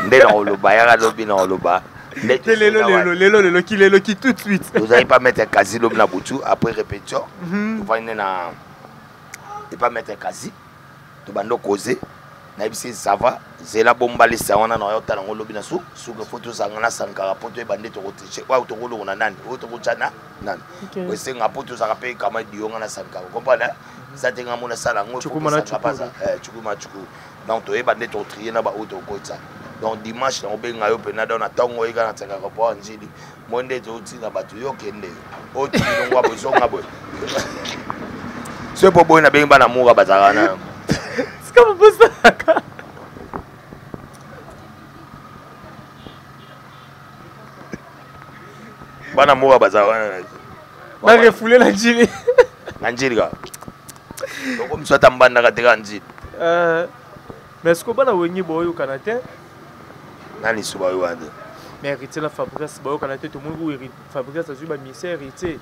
Speaker 1: nde na oloba ya lobi na oloba
Speaker 2: lelo qui tout de suite
Speaker 1: vous allez pas mettre un quasi lobi na butu après répétition vous va na et pas mettre un quasi to bando causer na bisi ça va c'est la bomba liste wana na yota na lobi na su que photo sangana sankara poto e bande to rotiche wa to kolo na nani to kochana nani we senga poto za kape kama dionga na sankara comprendre ça tenga mona sala ngo
Speaker 2: chukuma
Speaker 1: donc to e bande to trier na ba auto kocha donc dimanche na obenga yo pena na tongo eka na tsaka ko po njili monde to tina batu yo kende o tino ngwa bozonga boy c'est pour boy na benga na muga bazarana
Speaker 2: Comment vous ça?
Speaker 1: Bana moura bazawana.
Speaker 2: Ba refoulé la njili.
Speaker 1: Na njili ga. Donc comme ça tambanda ka teka njili.
Speaker 2: Mais est-ce que bana wenyi boyo kanate?
Speaker 1: Nani suba yo ande.
Speaker 2: Mais Héritier la Fabrice boyo kanate tout monde ou Fabrice azui ba ministère Héritier.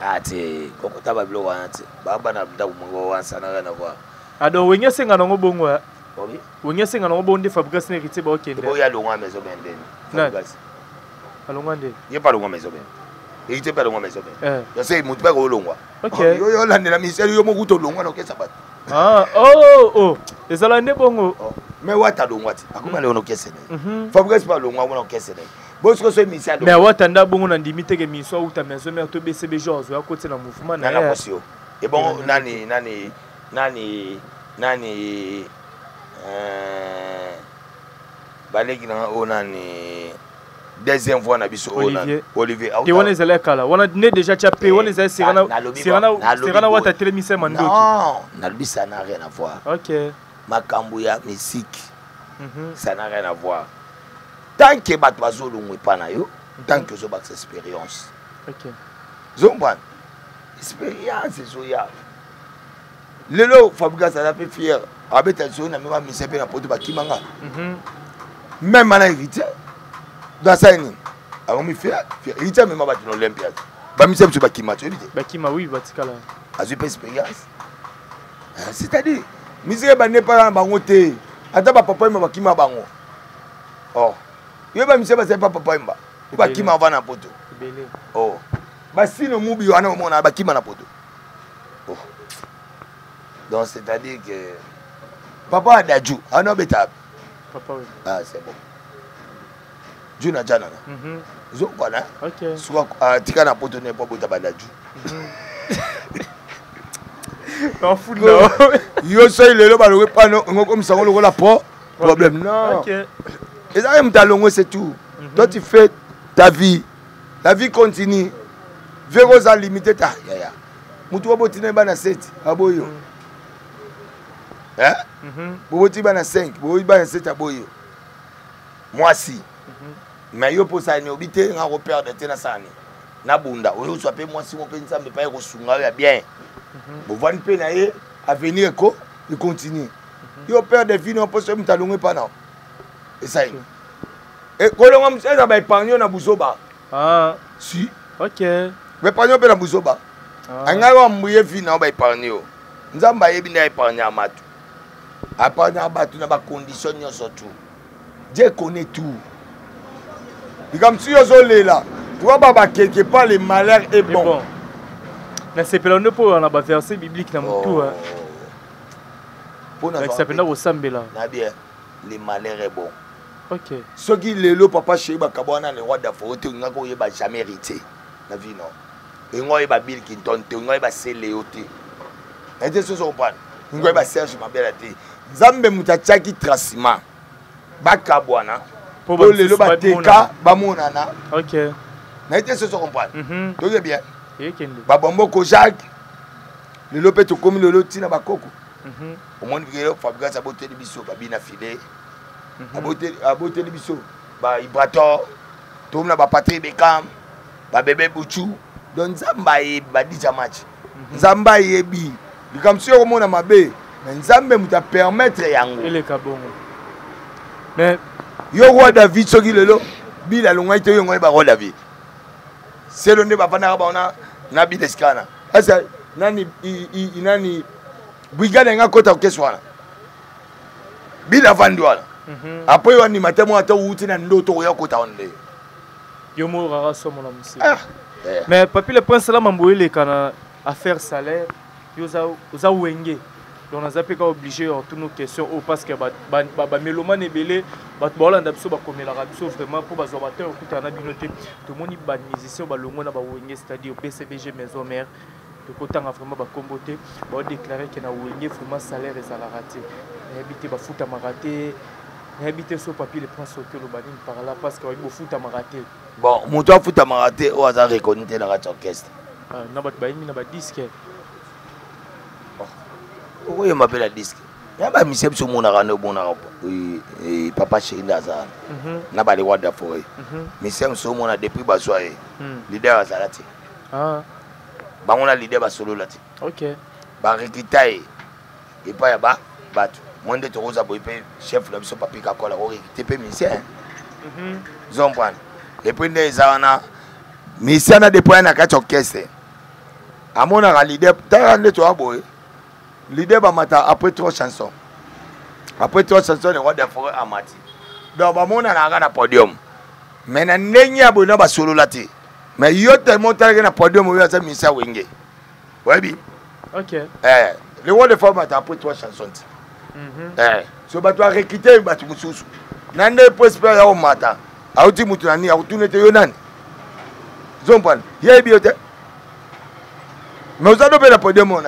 Speaker 1: Ah ti kokota ba bilo wana ti. Ba bana bda umongo wansa na na kwa.
Speaker 2: Alors wenye senga nango bongo ya. Oui. Wenye senga nango bonde Fabrice na Héritier ba okende.
Speaker 1: Boya longa maison benden. Fabrice.
Speaker 2: Alongande.
Speaker 1: Il pas longa maison ben. Il était pas longa maison ben. Je sais mutu pas ko longwa.
Speaker 2: OK.
Speaker 1: Yo la na ministère yo mo kuto longwa no kesa bat.
Speaker 2: Ah oh. Ezala nde bongo.
Speaker 1: Mais wata longwa ti. Akuma le ono kesa ne. Fabrice pas longwa ono kesa ne. Bosko so ministère.
Speaker 2: Mais wata nda bongo na ndimite ke miso ou ta maison mais to BCB Georges ya côté na mouvement na.
Speaker 1: Na posio. Et bon nani baleki na onani deuxième fois na biso Olivier
Speaker 2: et on les allait kala on a déjà chapé on les a sirana wata telemise mandoki
Speaker 1: non na bisa na rien à voir
Speaker 2: OK
Speaker 1: makambo ya musique ça n'a rien à voir tant que bat bazolo ngwe pa na yo tant que zo bax expérience
Speaker 2: OK
Speaker 1: zomban expérience zo ya lelo Fabrice a fait fier abeta zo na même mise pe na poto ba kimanga même na Héritier dans ça ni avant mi fier Héritier même ba dans l'Olympiade ba mise pe ba kima tu éviter
Speaker 2: ba kima oui batikala
Speaker 1: azu pe expérience c'est-à-dire mise ba ne pas ba ngote ata ba papa ba kima bango oh yo ba mise ba c'est pas papa mba ba kima va na poto
Speaker 2: belé
Speaker 1: oh ba sino mubi wana mo na ba kima na poto oh donc c'est-à-dire que papa a d'adjou, on a bêta.
Speaker 2: Papa oui.
Speaker 1: Ah c'est bon. Dieu n'a jamais. Zo voilà.
Speaker 2: OK.
Speaker 1: Soit tika na poto ne pas bota ba d'adjou.
Speaker 2: En fou non.
Speaker 1: Yo so le lo ba le pas non comme ça on le la pas problème non.
Speaker 2: OK.
Speaker 1: Et ça même talongo c'est tout. Toi tu fais ta vie. La vie continue. Véros à limiter ta ya. Mutu wa botine ba na 7 aboyo. Hein? Boboti bana 5, boboti bana 7 aboyo. Moi si. mais yo pour ça ni obité nga repère de tena sani na bunda oyo so pe moi si mon pensa me pas resunga ya bien bo van pe na ye avenir ko il continue yo père de vie non pour se mutalonge pas non et ça et kolonga mseza ba épargne na buzoba
Speaker 2: ah
Speaker 1: si
Speaker 2: OK
Speaker 1: mais épargne pe na buzoba anga wa mbuye vie na ba épargne yo nzamba yebi na épargne amatu épargne abatu na ba condition nyonso tout Dieu connaît tout. Et comme si vous êtes là, tu vois pas quelque part le malheur est bon.
Speaker 2: Mais c'est pas pour on a verset biblique dans tout.
Speaker 1: Pour nous
Speaker 2: ça peut nous sembler là.
Speaker 1: Le malheur est bon.
Speaker 2: OK.
Speaker 1: Ce qui le lo papa chez Bakabona le roi d'Afrique, on n'a jamais hérité la vie non. Et on a Bill Clinton, on a Céléoté. Et des choses on prend. On a Serge Mabelati. Zambe mutachaki tracement. Bakabwana. Pour le lo bateka bamonana.
Speaker 2: OK.
Speaker 1: Na été ce comprendre. Tout est bien.
Speaker 2: Ba
Speaker 1: bombo ko Jacques. Le lo pe to komi le lo tina bakoko. Au monde que Fabrice aboté de biso babina filé. Aboté de biso ba Ibrator. Tout na ba Patrick Beckham. Ba bébé Bouchou. Donc Zamba e ba dija match. Zamba yebi. Comme si on mona mabe. Mais Nzambe muta permettre yango.
Speaker 2: Il est kabongo. Mais
Speaker 1: yo roi David soki lelo bila longa ite yo ngoi ba roi David c'est le ne ba fana ba ona na bi deskana asa nani nani brigade nga kota keswana bila vandwala après yo ni matemo ata uti na ndoto yo kota onde
Speaker 2: yo mo rara somo na musi mais papi le prince la mamboile kana affaire salaire yo za wenge. Donc on a obligé à toutes nos questions parce que ba mélomane belé ba bolanda biso ba komela biso vraiment pour ba zobateur okuta na binoté tout monde ba musicien ba longo na ba wenge c'est-à-dire BCBG maison mère de kotanga vraiment ba komboté ba déclarer que na wenge vraiment salaire et salaire raté habité ba foot à maraté habité sur papier le prince au le banin par là parce que ba foot à maraté
Speaker 1: bon moto foot à maraté au hasard reconnu dans la orchestre
Speaker 2: na ba baini na ba disque.
Speaker 1: Pourquoi il m'appelle la disque? Il y a pas mis sur mon arano bon et papa chez Ndazan. N'a pas les rois de la forêt. Mais c'est sur mon depuis Basoye. Leader à Salati.
Speaker 2: Ah.
Speaker 1: Bah on a leader à solo là.
Speaker 2: OK.
Speaker 1: Bah Rikitaï. Et pas yaba battu. Moi de Torosa boy chef là sur papier kakola o TP misien. Zompran. Et puis des ana misien na des points na quatre orchestre. À mon leader t'as rendu toi boy. L'idée va mater après 3 chansons. Après 3 chansons, le roi de la forêt a mati. Donc, on a un podium. Mais on n'a pas de solo là. Mais il y a tellement de podium où il y a un ministère wingé. Oui,
Speaker 2: OK.
Speaker 1: Le roi de la forêt a après 3 chansons. Si tu as réquité, tu as dit que tu as prospéré au matin. Tu as dit que tu as dit que tu as dit Zompane, il y a bien. Mais vous avez le podium.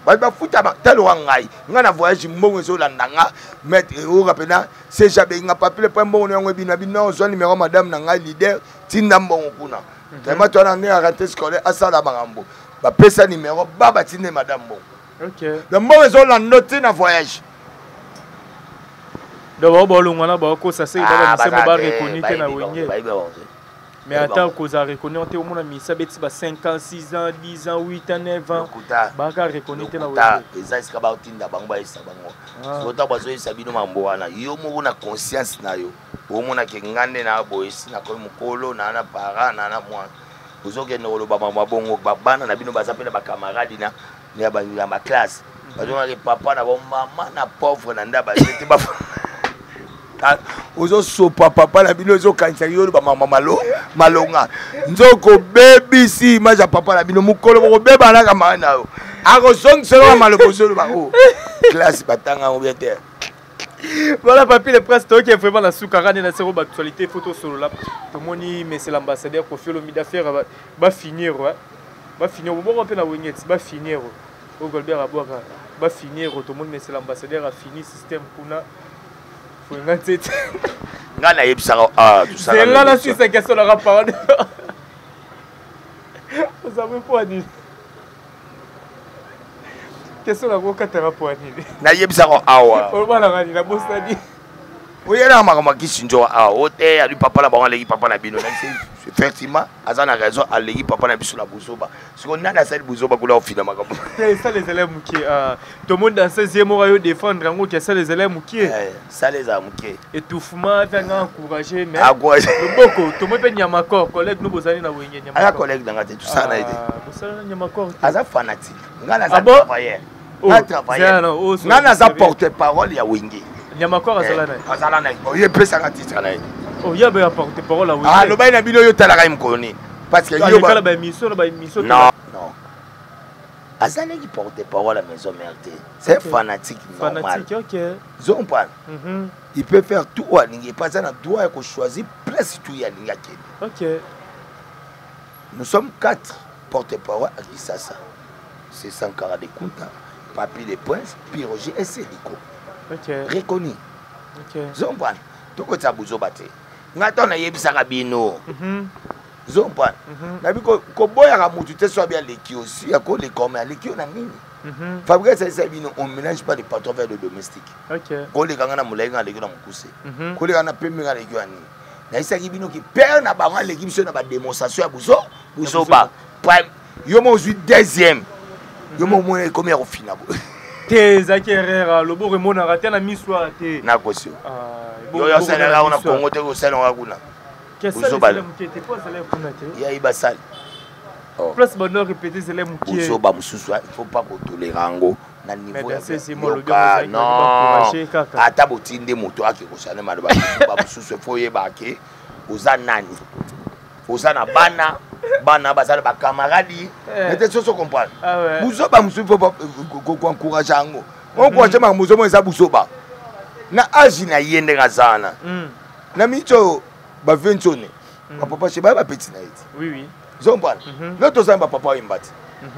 Speaker 1: Ba futa tel wangai ngana voyage mbongo zo landanga mettre o rapena c'est jamais nga papier point mbongo ngo bina bino zo numéro madame na ngai leader tinda mbongo kuna tellement toi na ne arrêter scolaire asala bangambo ba pesa numéro baba tinde madame mbongo.
Speaker 2: OK
Speaker 1: le mbongo zo lando na voyage
Speaker 2: donc ba longana ba ko ça c'est ba se ba reconnu que na wenge. Mais attends, qu'on a reconnu, on a mis ça, 5 ans, 6 ans, 10 ans, 8 ans, 9 ans. Baka reconnu que na wenge.
Speaker 1: Ça c'est about tinda bangba isa bango. So ta bazo isa bino mambo wana. Yo mo na conscience na yo. O mo na ke ngande na boyisi na ko mukolo na na para na na mwa. Uzoke no lo baba mabongo babana na bino bazapela ba camarade na ya ba classe. Bazo na papa na bo mama na pauvre na ndaba c'était ba ozo sopa papa la bino zo kanisa yo ba mama malonga nzoko baby si maja papa la bino mukolo ko beba na kama na yo ako song selo maloko selo ba o classe batanga o bien terre.
Speaker 2: Voilà papi le presse qui est vraiment la soukarane na zéro actualité photo solo là tout moni mais c'est l'ambassadeur Kofi Olomide affaire va finir va finir au bon na wengets va finir au Golbert Abouaka va finir tout monde mais c'est l'ambassadeur a fini système kuna.
Speaker 1: Ngana yebisaka ah tout ça.
Speaker 2: C'est là la Suisse question la rapport. Vous savez pas dire. Question la roka te rapport ni.
Speaker 1: Na yebisaka awa.
Speaker 2: On va la ngani la bossa dit.
Speaker 1: oyela makambo kisinjo a ote ali papa na bango leki papa na bino effectivement azana raison aleki papa na biso la buzoba siko nana sali buzoba kula ofina makambo
Speaker 2: ça les élèves mukie tout le monde dans 16e on va défendre ngo que ça les élèves mukie
Speaker 1: ça les a mukie
Speaker 2: étouffement va encourager mais
Speaker 1: encourager
Speaker 2: beaucoup tout le monde peut Nyamakor collègue nous bozani na wenye Nyamakor
Speaker 1: ala collègue dans ngate tout ça na été
Speaker 2: bosala Nyamakor
Speaker 1: aza fanatique ngana za travailler na travailler ngana za porte-parole ya wenge
Speaker 2: Nyamakor azala na
Speaker 1: oye pesa ka titre na
Speaker 2: oh ya ba porte-parole à wenge
Speaker 1: ah lo ba na bino yo tala ka mkoni parce que yo
Speaker 2: ba émission
Speaker 1: non azana qui porte-parole à maison mère c'est fanatique normal
Speaker 2: fanatique OK
Speaker 1: zompa il peut faire tout à lingi pas ça na droit de choisir place tout ya lingi akene
Speaker 2: OK
Speaker 1: nous sommes 4 porte-parole à Kisasa c'est Sankara de Kunta Papi les Princes Piroger et Sédico
Speaker 2: OK
Speaker 1: reconnu
Speaker 2: OK
Speaker 1: zompa toko tsa buzoba te ngato na yebisaka bino zompa na biko ko boya ka mutu te so bien leki aussi ya ko le comme leki na nini Fabrice ça bino on mélange pas les patrons vers le domestique
Speaker 2: OK
Speaker 1: ko le kanga na mulenga leki na mukuse ko le kana pembe nga leki ani na isa ki bino ki père na bango leki biso na ba démonstration ya buzoba prime yo mo suis deuxième yo mo mo comme ya ofina
Speaker 2: te zakérera le bo remona raté na miswa te
Speaker 1: na kosio yo ya sala on a Congo te ko sala on kuna
Speaker 2: buzoba mukete po sala kuna te
Speaker 1: ya ibasali
Speaker 2: plus bonheur répéter c'est les mukete
Speaker 1: buzoba mususu il faut pas ko tolérer ngo na niveau ya
Speaker 2: non
Speaker 1: ata botinde moto ake ko sala maloba ba mususu faut yeba ke oza nani oza na bana bazala ba camarades mais tu comprends buzoba mususu faut pas ko encourager ngo on encourager ma muzomo eza buzoba na agi na yende ngazana na micho ba ventone ba papa chez ba petit na iti
Speaker 2: oui
Speaker 1: zombana no to zamba papa imbati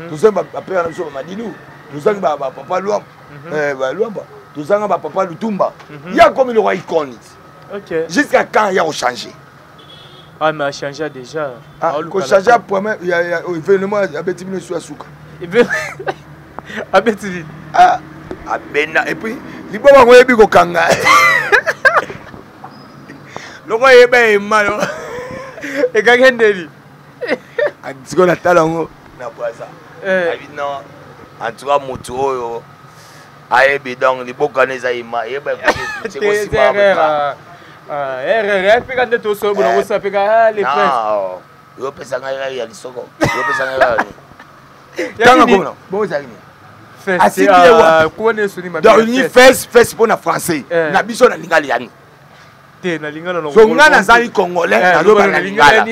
Speaker 1: to zamba papa na so madinu to zamba ba papa luamba ba luamba to zamba ba papa lutumba ya comme le roi iconique
Speaker 2: OK
Speaker 1: jusqu'à quand il y a changé
Speaker 2: ah mais a changé déjà
Speaker 1: ko changer pour il y a événement a beti bino sur asuka
Speaker 2: a beti
Speaker 1: abena et puis liboba ngo yebi ko kanga loko yebe malo
Speaker 2: e kagendeli
Speaker 1: atiko na talongo na poisa abino antuka mutu oyo ayebi donc liboka neza ima yeba ko
Speaker 2: c'est RR pika nde to so buna ko sa pika les princes
Speaker 1: yo pesa nga ya lisoko yo pesa nga kanga kono bo zalini
Speaker 2: fest kone suni ma
Speaker 1: donc ni fest pour na français na biso na lingali yani
Speaker 2: te na lingala no
Speaker 1: so ngana zali congolais na loba na lingala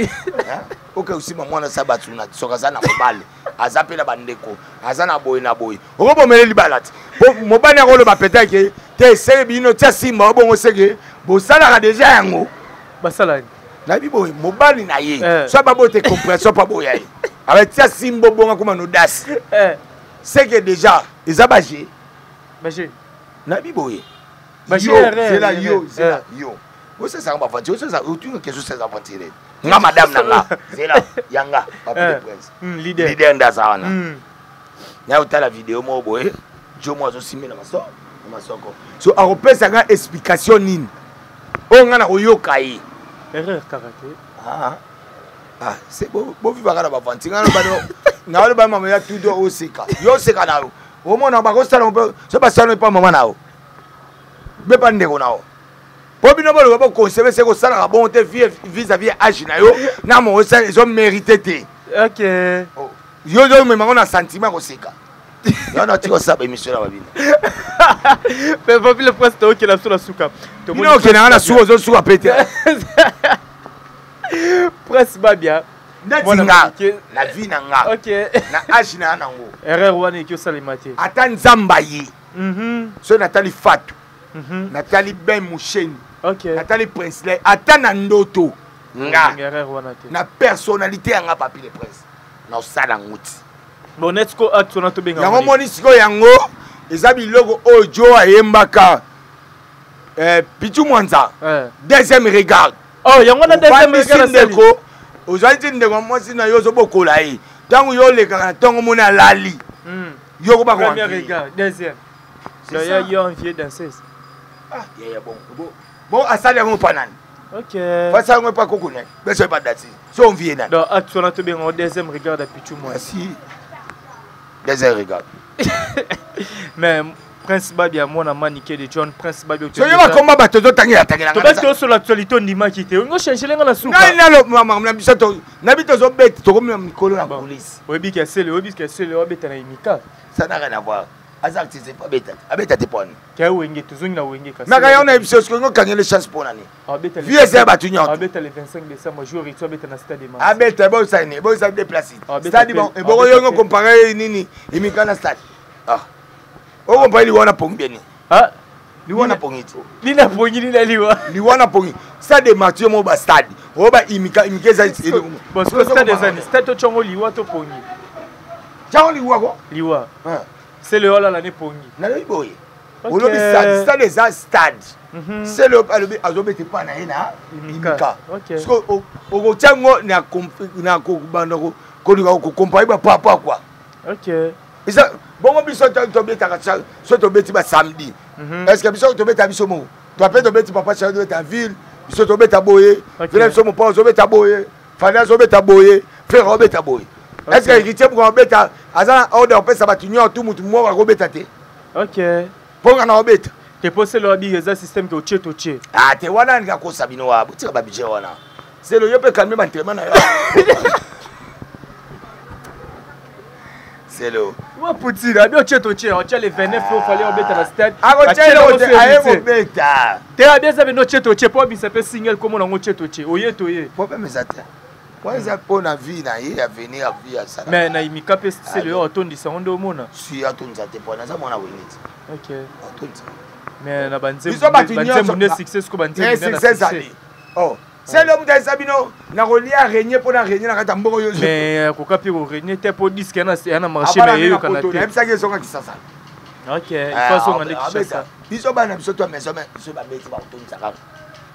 Speaker 1: OK aussi mwana sabatu na soka sana mobale azapela bandeko azana boy na boy okobomele libalati mobane ko lo ba petake te sele bino tia simba obongo sege bo sala déjà yango
Speaker 2: basala
Speaker 1: na bibo mobali na ye so ba bote compression pa boya ye avec tia simba bonga kuma no das c'est que déjà ezabagé na bibo ye c'est là yo vous c'est ça on va faire c'est ça aucune question c'est ça ventiler nga madame nanga c'est là yanga papa prince leader ndazana na utala vidéo mo boye jo mo zo simela masoko so a repesa nga explication nini o nga na oyoka yi
Speaker 2: erreur karaté
Speaker 1: c'est bon vivre na ba ventiler na ba mama ya tout do oseka yo seka na o mo na ba ko sala so ba sala pa mama na o be pa ndeko na o Bobino bolo ba conserver c'est ko sala ka bonté vis-à-vis âge na yo na mo ça ils ont mérité te
Speaker 2: OK
Speaker 1: yo me mango na sentiment ko seka yo na tiko sa ba émission na babina
Speaker 2: mais Papi le prince to ki la sur la souka
Speaker 1: to mo no ke na sou zo sou apete
Speaker 2: presse ba bien
Speaker 1: na vie na nga
Speaker 2: OK
Speaker 1: na âge na nango
Speaker 2: erreur wani ki salimate
Speaker 1: ata nzamba yi so natali fatu natali ben musheni
Speaker 2: OK
Speaker 1: natali prince le ata na ndoto nga
Speaker 2: erreur wana te
Speaker 1: na personnalité nga Papi le prince na osala nguti
Speaker 2: bonetko atsona to benga
Speaker 1: yango moni siko yango eza biloko ojo ayembaka Pichu Mwanza deuxième regard
Speaker 2: yango na deuxième regard
Speaker 1: ndeko ozali ndeko mwasi na yo zo bokola ye tangu yo leka na tongo mona lali yo ko ba ko
Speaker 2: premier regard deuxième là yo envié danser
Speaker 1: ya bon bon asali yango panani.
Speaker 2: OK.
Speaker 1: Face à moi pas kokune. Mais c'est pas dati. So on vient là.
Speaker 2: Donc actuellement tu bien en deuxième regard à Pichu moi.
Speaker 1: Si. Deuxième regard.
Speaker 2: Mais Prince Babi a mon amaniqué de John Prince Babi.
Speaker 1: So yo ba combat bato to tangi la.
Speaker 2: To ba to sur l'actualité on dit makité. On chercher lenga la souka.
Speaker 1: Non maman na biso to. Na bito zo bet to comme mikolo na police.
Speaker 2: Obi ka sele obeta na imika.
Speaker 1: Ça n'a rien à voir. Azak c'est pas beta. Abeta te pon.
Speaker 2: Ka wenge tuzungi na wenge ka.
Speaker 1: Mais quand on a biso ko kangele chance pour nani.
Speaker 2: Abeta.
Speaker 1: Vieux c'est batunya.
Speaker 2: Abeta le 25 décembre jour et tu abeta na stade de Marseille.
Speaker 1: Abeta bon ça ne bon ça déplacer. Stade bon et bon yo comparer nini imika na stade. Ah. O comparer liwana pongi ni.
Speaker 2: Ah.
Speaker 1: Liwana pongi tu.
Speaker 2: Lina pongi ni liwa.
Speaker 1: Liwana pongi. Stade de Mathieu mo ba stade. O ba imika za
Speaker 2: parce que stade des années stade to chongo liwa to pongi.
Speaker 1: Chongo liwa ko?
Speaker 2: Liwa. Ah. C'est le hola l'année pongi.
Speaker 1: Na le boye. O lo bi stade des stade. C'est le azobete pa na ina imika.
Speaker 2: OK.
Speaker 1: Parce que o go chango na ko banda ko ko comparer ba papa quoi.
Speaker 2: OK.
Speaker 1: Et ça bon biso to beta ka so to beti ba samedi. Est-ce que biso to beta biso mo? Tu appelles to beti papa cha de ta ville, biso to beta boye. Vile biso mo pa zo beta boye. Fana zo beta boye, frère zo beta boye. Est-ce que héritier pour beta azana order pesa batunyo tout mutu mo wa beta te?
Speaker 2: OK.
Speaker 1: Pour na beta.
Speaker 2: Te posé le abi eza système que oche toche.
Speaker 1: Ah te wana nga ko sabino wa butika ba budget wana. C'est le yo peut calmer l'entraînement na yo. C'est le.
Speaker 2: Wa petit là, bien oche toche, on tient les 29 il fallait obeta na stade.
Speaker 1: Ah on tient le aye obeta.
Speaker 2: Te bien ça no oche toche pour bi ça peut single comme on oche toche. Oye toye.
Speaker 1: Pourquoi mais ça te? Moi ça pour la vie na y a venir à vie à ça.
Speaker 2: Mais na imika pe c'est le otondi ça on do mona.
Speaker 1: Si atonzi ça te pour na ça mona weniti.
Speaker 2: OK.
Speaker 1: Atonzi.
Speaker 2: Mais na banze
Speaker 1: banze
Speaker 2: succès ko banze
Speaker 1: succès ali. Oh, c'est l'homme de Sabino na relia régner pour na régner na kata mbongo yo.
Speaker 2: Mais ko kapi ko régner te pour disque na marché mais yo kana te.
Speaker 1: Na bisa ke songa kisasa.
Speaker 2: OK, il faut songa ndeki kisasa.
Speaker 1: Biso bana biso to mais so ba beti ba otondi ça.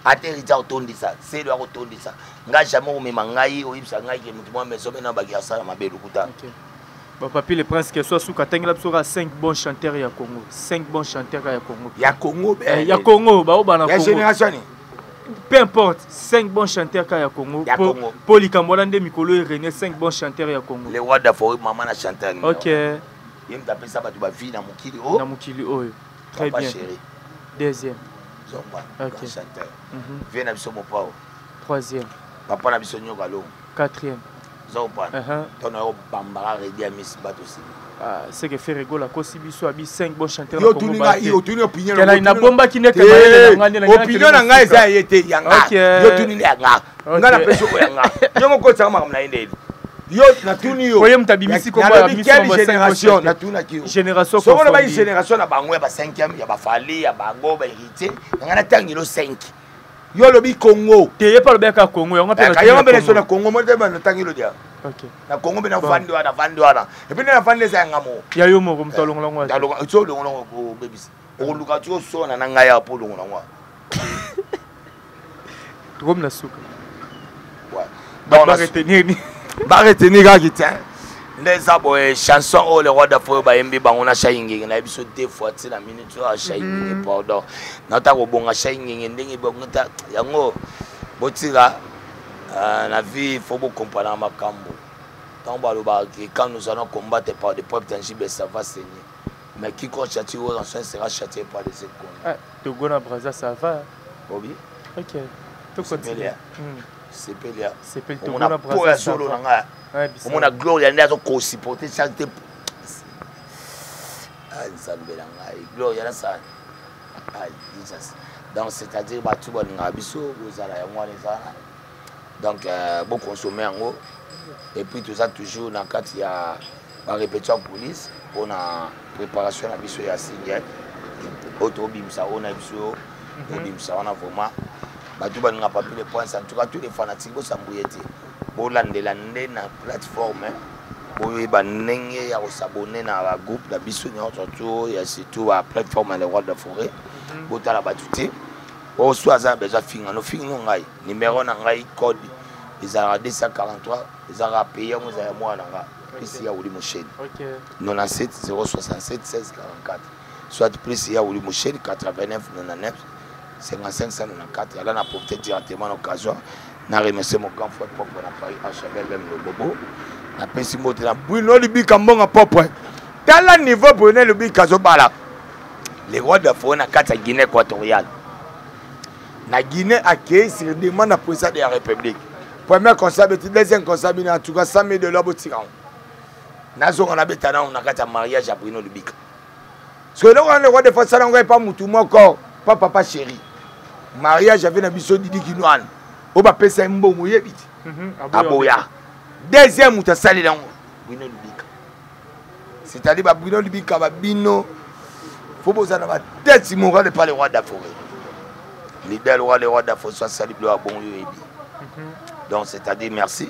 Speaker 1: Aterita otondi ça, c'est le otondi ça. Nga jamais o mema ngai o ibsa ngai ke mutu mo mais so na ba ki asala mabelu kuta.
Speaker 2: OK. Bon, papi, le prince que soit sous Katangla sera 5 bons chanteurs à Congo. 5 bons chanteurs à Congo.
Speaker 1: Il y a Congo,
Speaker 2: il y a Congo, bah, il
Speaker 1: y a génération.
Speaker 2: Peu importe, 5 bons chanteurs à Congo. Pour les Camerounais de Mikolo et René, 5 bons chanteurs à Congo.
Speaker 1: Les rois d'Afrique, maman a chanté.
Speaker 2: OK.
Speaker 1: Il me tape ça, tu vas vivre dans Mukili.
Speaker 2: Dans Mukili, oh. Très bien. Deuxième.
Speaker 1: OK. Chanteur. Viens à Bissau, mon père.
Speaker 2: Troisième.
Speaker 1: Papa n'a Bissau, Nyogalo.
Speaker 2: Quatrième. C'est que fait rigoler la Kosibiso a 5 bons chanteurs.
Speaker 1: Yo tuni opinion.
Speaker 2: Kela ina bomba qui n'est que
Speaker 1: opinion na ngai za yete yanga. Yo tuni yanga. Ngana peso ko yanga. Yo moko tsama kamna inde. Yo na tuni yo.
Speaker 2: Oye mtabimisi ko ba
Speaker 1: génération na tuna ki.
Speaker 2: Génération
Speaker 1: ko. So ba génération na bangwe ba 5e ya ba fali ya bango ba héritier. Ngana tangilo 5. Yo lobi Congo.
Speaker 2: Te pas le beka Congo, on appelle
Speaker 1: ka yo mbele so na Congo mo te ba tangilo dia.
Speaker 2: OK.
Speaker 1: Na Congo bena fandi wana. Et puis na fandi za ngamo.
Speaker 2: Ya yo mo comme talongo ngwa.
Speaker 1: Talongo so longo ko bebisi. O luka tu so na nga ya po longo ngwa.
Speaker 2: Trop na souka.
Speaker 1: Ouais.
Speaker 2: Donc ba retenir ni.
Speaker 1: Ba retenir ga kitin. Les aboy chanson o le roi d'Afrique ba yembi ba ngona shayingi na biso deux fois tina minute a shayingi pardon. Na ta ko bonga shayingi ndenge bonga yango botira la vie, il faut comprendre ma cambo. Quand nous allons combattre par des peuples tangibles, ça va saigner. Mais qui compte châtier aux anciens sera châtié par des écoles.
Speaker 2: Togo na Braza, ça va.
Speaker 1: Oui.
Speaker 2: OK. Tout continue.
Speaker 1: C'est Pélia.
Speaker 2: C'est Pélia. Togo na Braza, ça va.
Speaker 1: On a gloire, il y a des supporter chanter. Ah, ça me bélange. Gloire, il y a ça. Ah, Jesus. Donc, c'est-à-dire, bah, tout le monde a biso, vous allez moi les ans. Donc, bon consommer en haut. Et puis tout ça, toujours dans le cadre, il y a la répétition police pour la préparation de la mission à Signet. Autobimsa, on a biso, autobimsa, on a vraiment. Tout le monde n'a pas pu les points. En tout cas, tous les fanatiques sont embrouillés. Pour l'année, la plateforme, pour s'abonner dans la groupe, la mission, il y a surtout la plateforme Les Rois de Forêt. Pour la batute. Au soit ça besoin finir nos finir ngai numéro ngai code ils ont 243 ils ont payé nous à moi nanga ici à Ouli Mouchen. OK. 97 067 16 44 soit plus il y a Ouli Mouchen 89 99 5594. Elle a profité directement l'occasion. Je remercie mon grand frère propre dans Paris, HML, même le Bobo. Je remercie mon grand Bruno Lubika Mbonga propre. Dans le niveau Bruno Lubika Zobala, les rois de Fou na carte Guinée équatoriale. La Guinée a accueilli sur demande de la présidence de la République. Premier constat, deuxième constat, en tout cas 100 000 $ au Tiran. Nazo on a bétana on a carte mariage à Bruno Lubika. Parce que là, le roi de Fou ça n'engage pas Moutouma encore, pas papa chéri. Mariage avec Nabiso Didi Kinouane. On va payer un bon mouillé vite. Aboya. Deuxième, on t'a salé dans Bruno Lubika. C'est-à-dire que Bruno Lubika va bino. Faut que vous ayez tête si mon roi n'est pas le roi d'Afrique. L'idée le roi d'Afrique soit salué à bon lieu. Donc c'est-à-dire merci.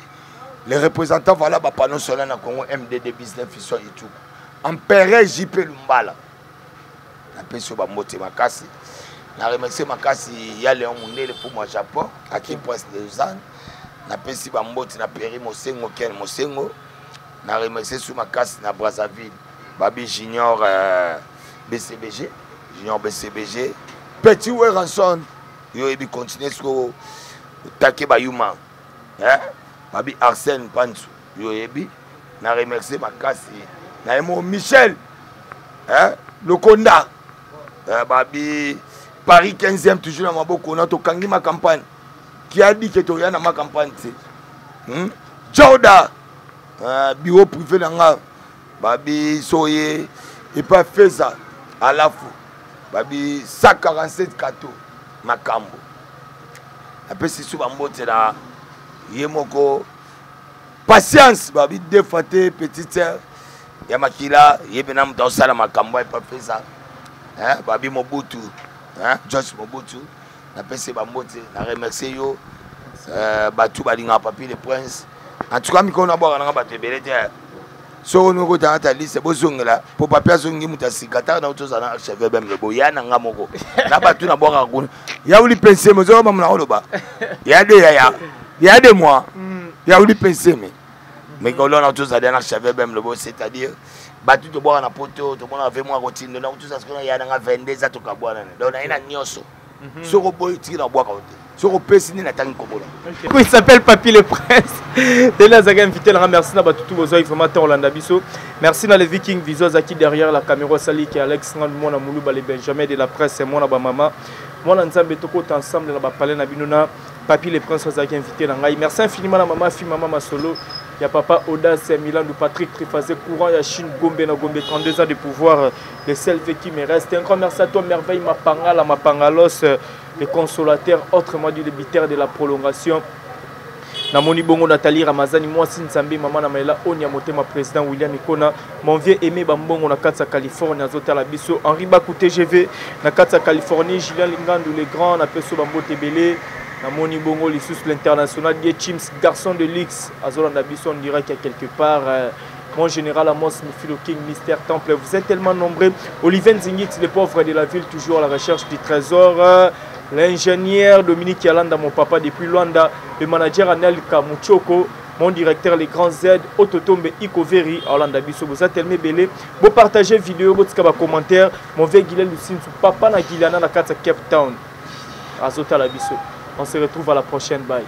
Speaker 1: Les représentants voilà pas non seulement dans Congo MDD business fission et tout. Empereur JP Lumbala. La personne va monter ma casse. Je remercie Makasi, il y a Léon Moundé pour moi Japon, à qui presse les ans. Je remercie Bamboti, na Péri Mosengo, Ken Mosengo. Je remercie sous Makasi na Brazzaville, Babi Junior BCBG, Junior BCBG. Petit Ranson, il continue sur Take Bayuma. Babi Arsène Pansou, je remercie Makasi. Je remercie Michel, le Konda, Babi. Paris 15e, toujours dans ma boucle, on a tokangi ma campagne. Qui a dit que tu as dans ma campagne? Tchauda, bureau privé dans la Babi Soye, et pas fait ça. À la fois, Babi 147 kato, Makambo. Après, c'est souvent c'est là. Yemoko, patience, Babi défaté, petite sœur. Yamakila, Yebenam dans ça, Makambo, et pas fait ça. Babi Mobutu. Josh Mobutu, na PC Bambote, na remercie yo, Batou Balinga Papi le Prince. En tout cas, Miko na boire na bateau belete. So on go dans ta liste, bo zongela, pour papier zongi mutasikata na auto zana cheve bem le boya na ngamoko. Na Batou na boire akun. Ya uli penser mo zo mamna oloba. Ya de moi. Ya uli penser mais. Mais quand on a auto zana cheve bem le bo, c'est-à-dire Batou de boire na poto, tout le monde avec moi continue. Donc tout ça ce qu'on a y a dans 22 za to ka boire na. Donc na ina nyoso. So ko boy ti na boire ka côté. So ko pesini na tangi kobola.
Speaker 2: Il s'appelle Papi le Prince. De la zaga invité la merci na Batou bozo informateur Hollanda biso. Merci na les Vikings Visos qui derrière la caméra Sali qui Alex Mona Moulouba les Benjamin de la presse et moi na ba maman. Moi na nzambe toko ensemble na ba parler na binona Papi le Prince zaga invité na ngai. Merci infiniment na maman fi maman Masolo. Il y a papa Audace Milan ou Patrick Trifazé courant, il y a Chine Gombe, 32 ans de pouvoir, le seul qui me reste. Un grand merci à toi, Merveille Mapangala, Mapangalos, le consolateur, autrement dit le biteur de la prolongation. Namoni Bongo Nathalie Ramazani, moi Sinsambi, Maman Namaela, Onyamote, ma président William Ikona, mon vieux aimé Bambongo, Nakatsa Californie, Azota Labiso, Henri Bakou TGV, Nakatsa Californie, Julien Lingandou, les grands, Napeso Bambo Tebele. Namoni Bongo, l'Issus l'international, Guy Chims, garçon de luxe, Azolanda Bisson, on dirait qu'il y a quelque part. Mon général Amos, Mifilo King, Mystère Temple, vous êtes tellement nombreux. Olivier Zingit, les pauvres de la ville, toujours à la recherche du trésor. L'ingénieur Dominique Yalanda, mon papa depuis Luanda. Le manager Anel Kamuchoko, mon directeur Les Grands Z, Ototombe Ikoveri, Orlanda Bisso, vous êtes tellement belé. Vous partagez la vidéo, vous avez commentaire. Mon vieux Guilhem Lucine, papa na Guilana, na Cape Town. Azota la Bisso. On se retrouve à la prochaine. Bye.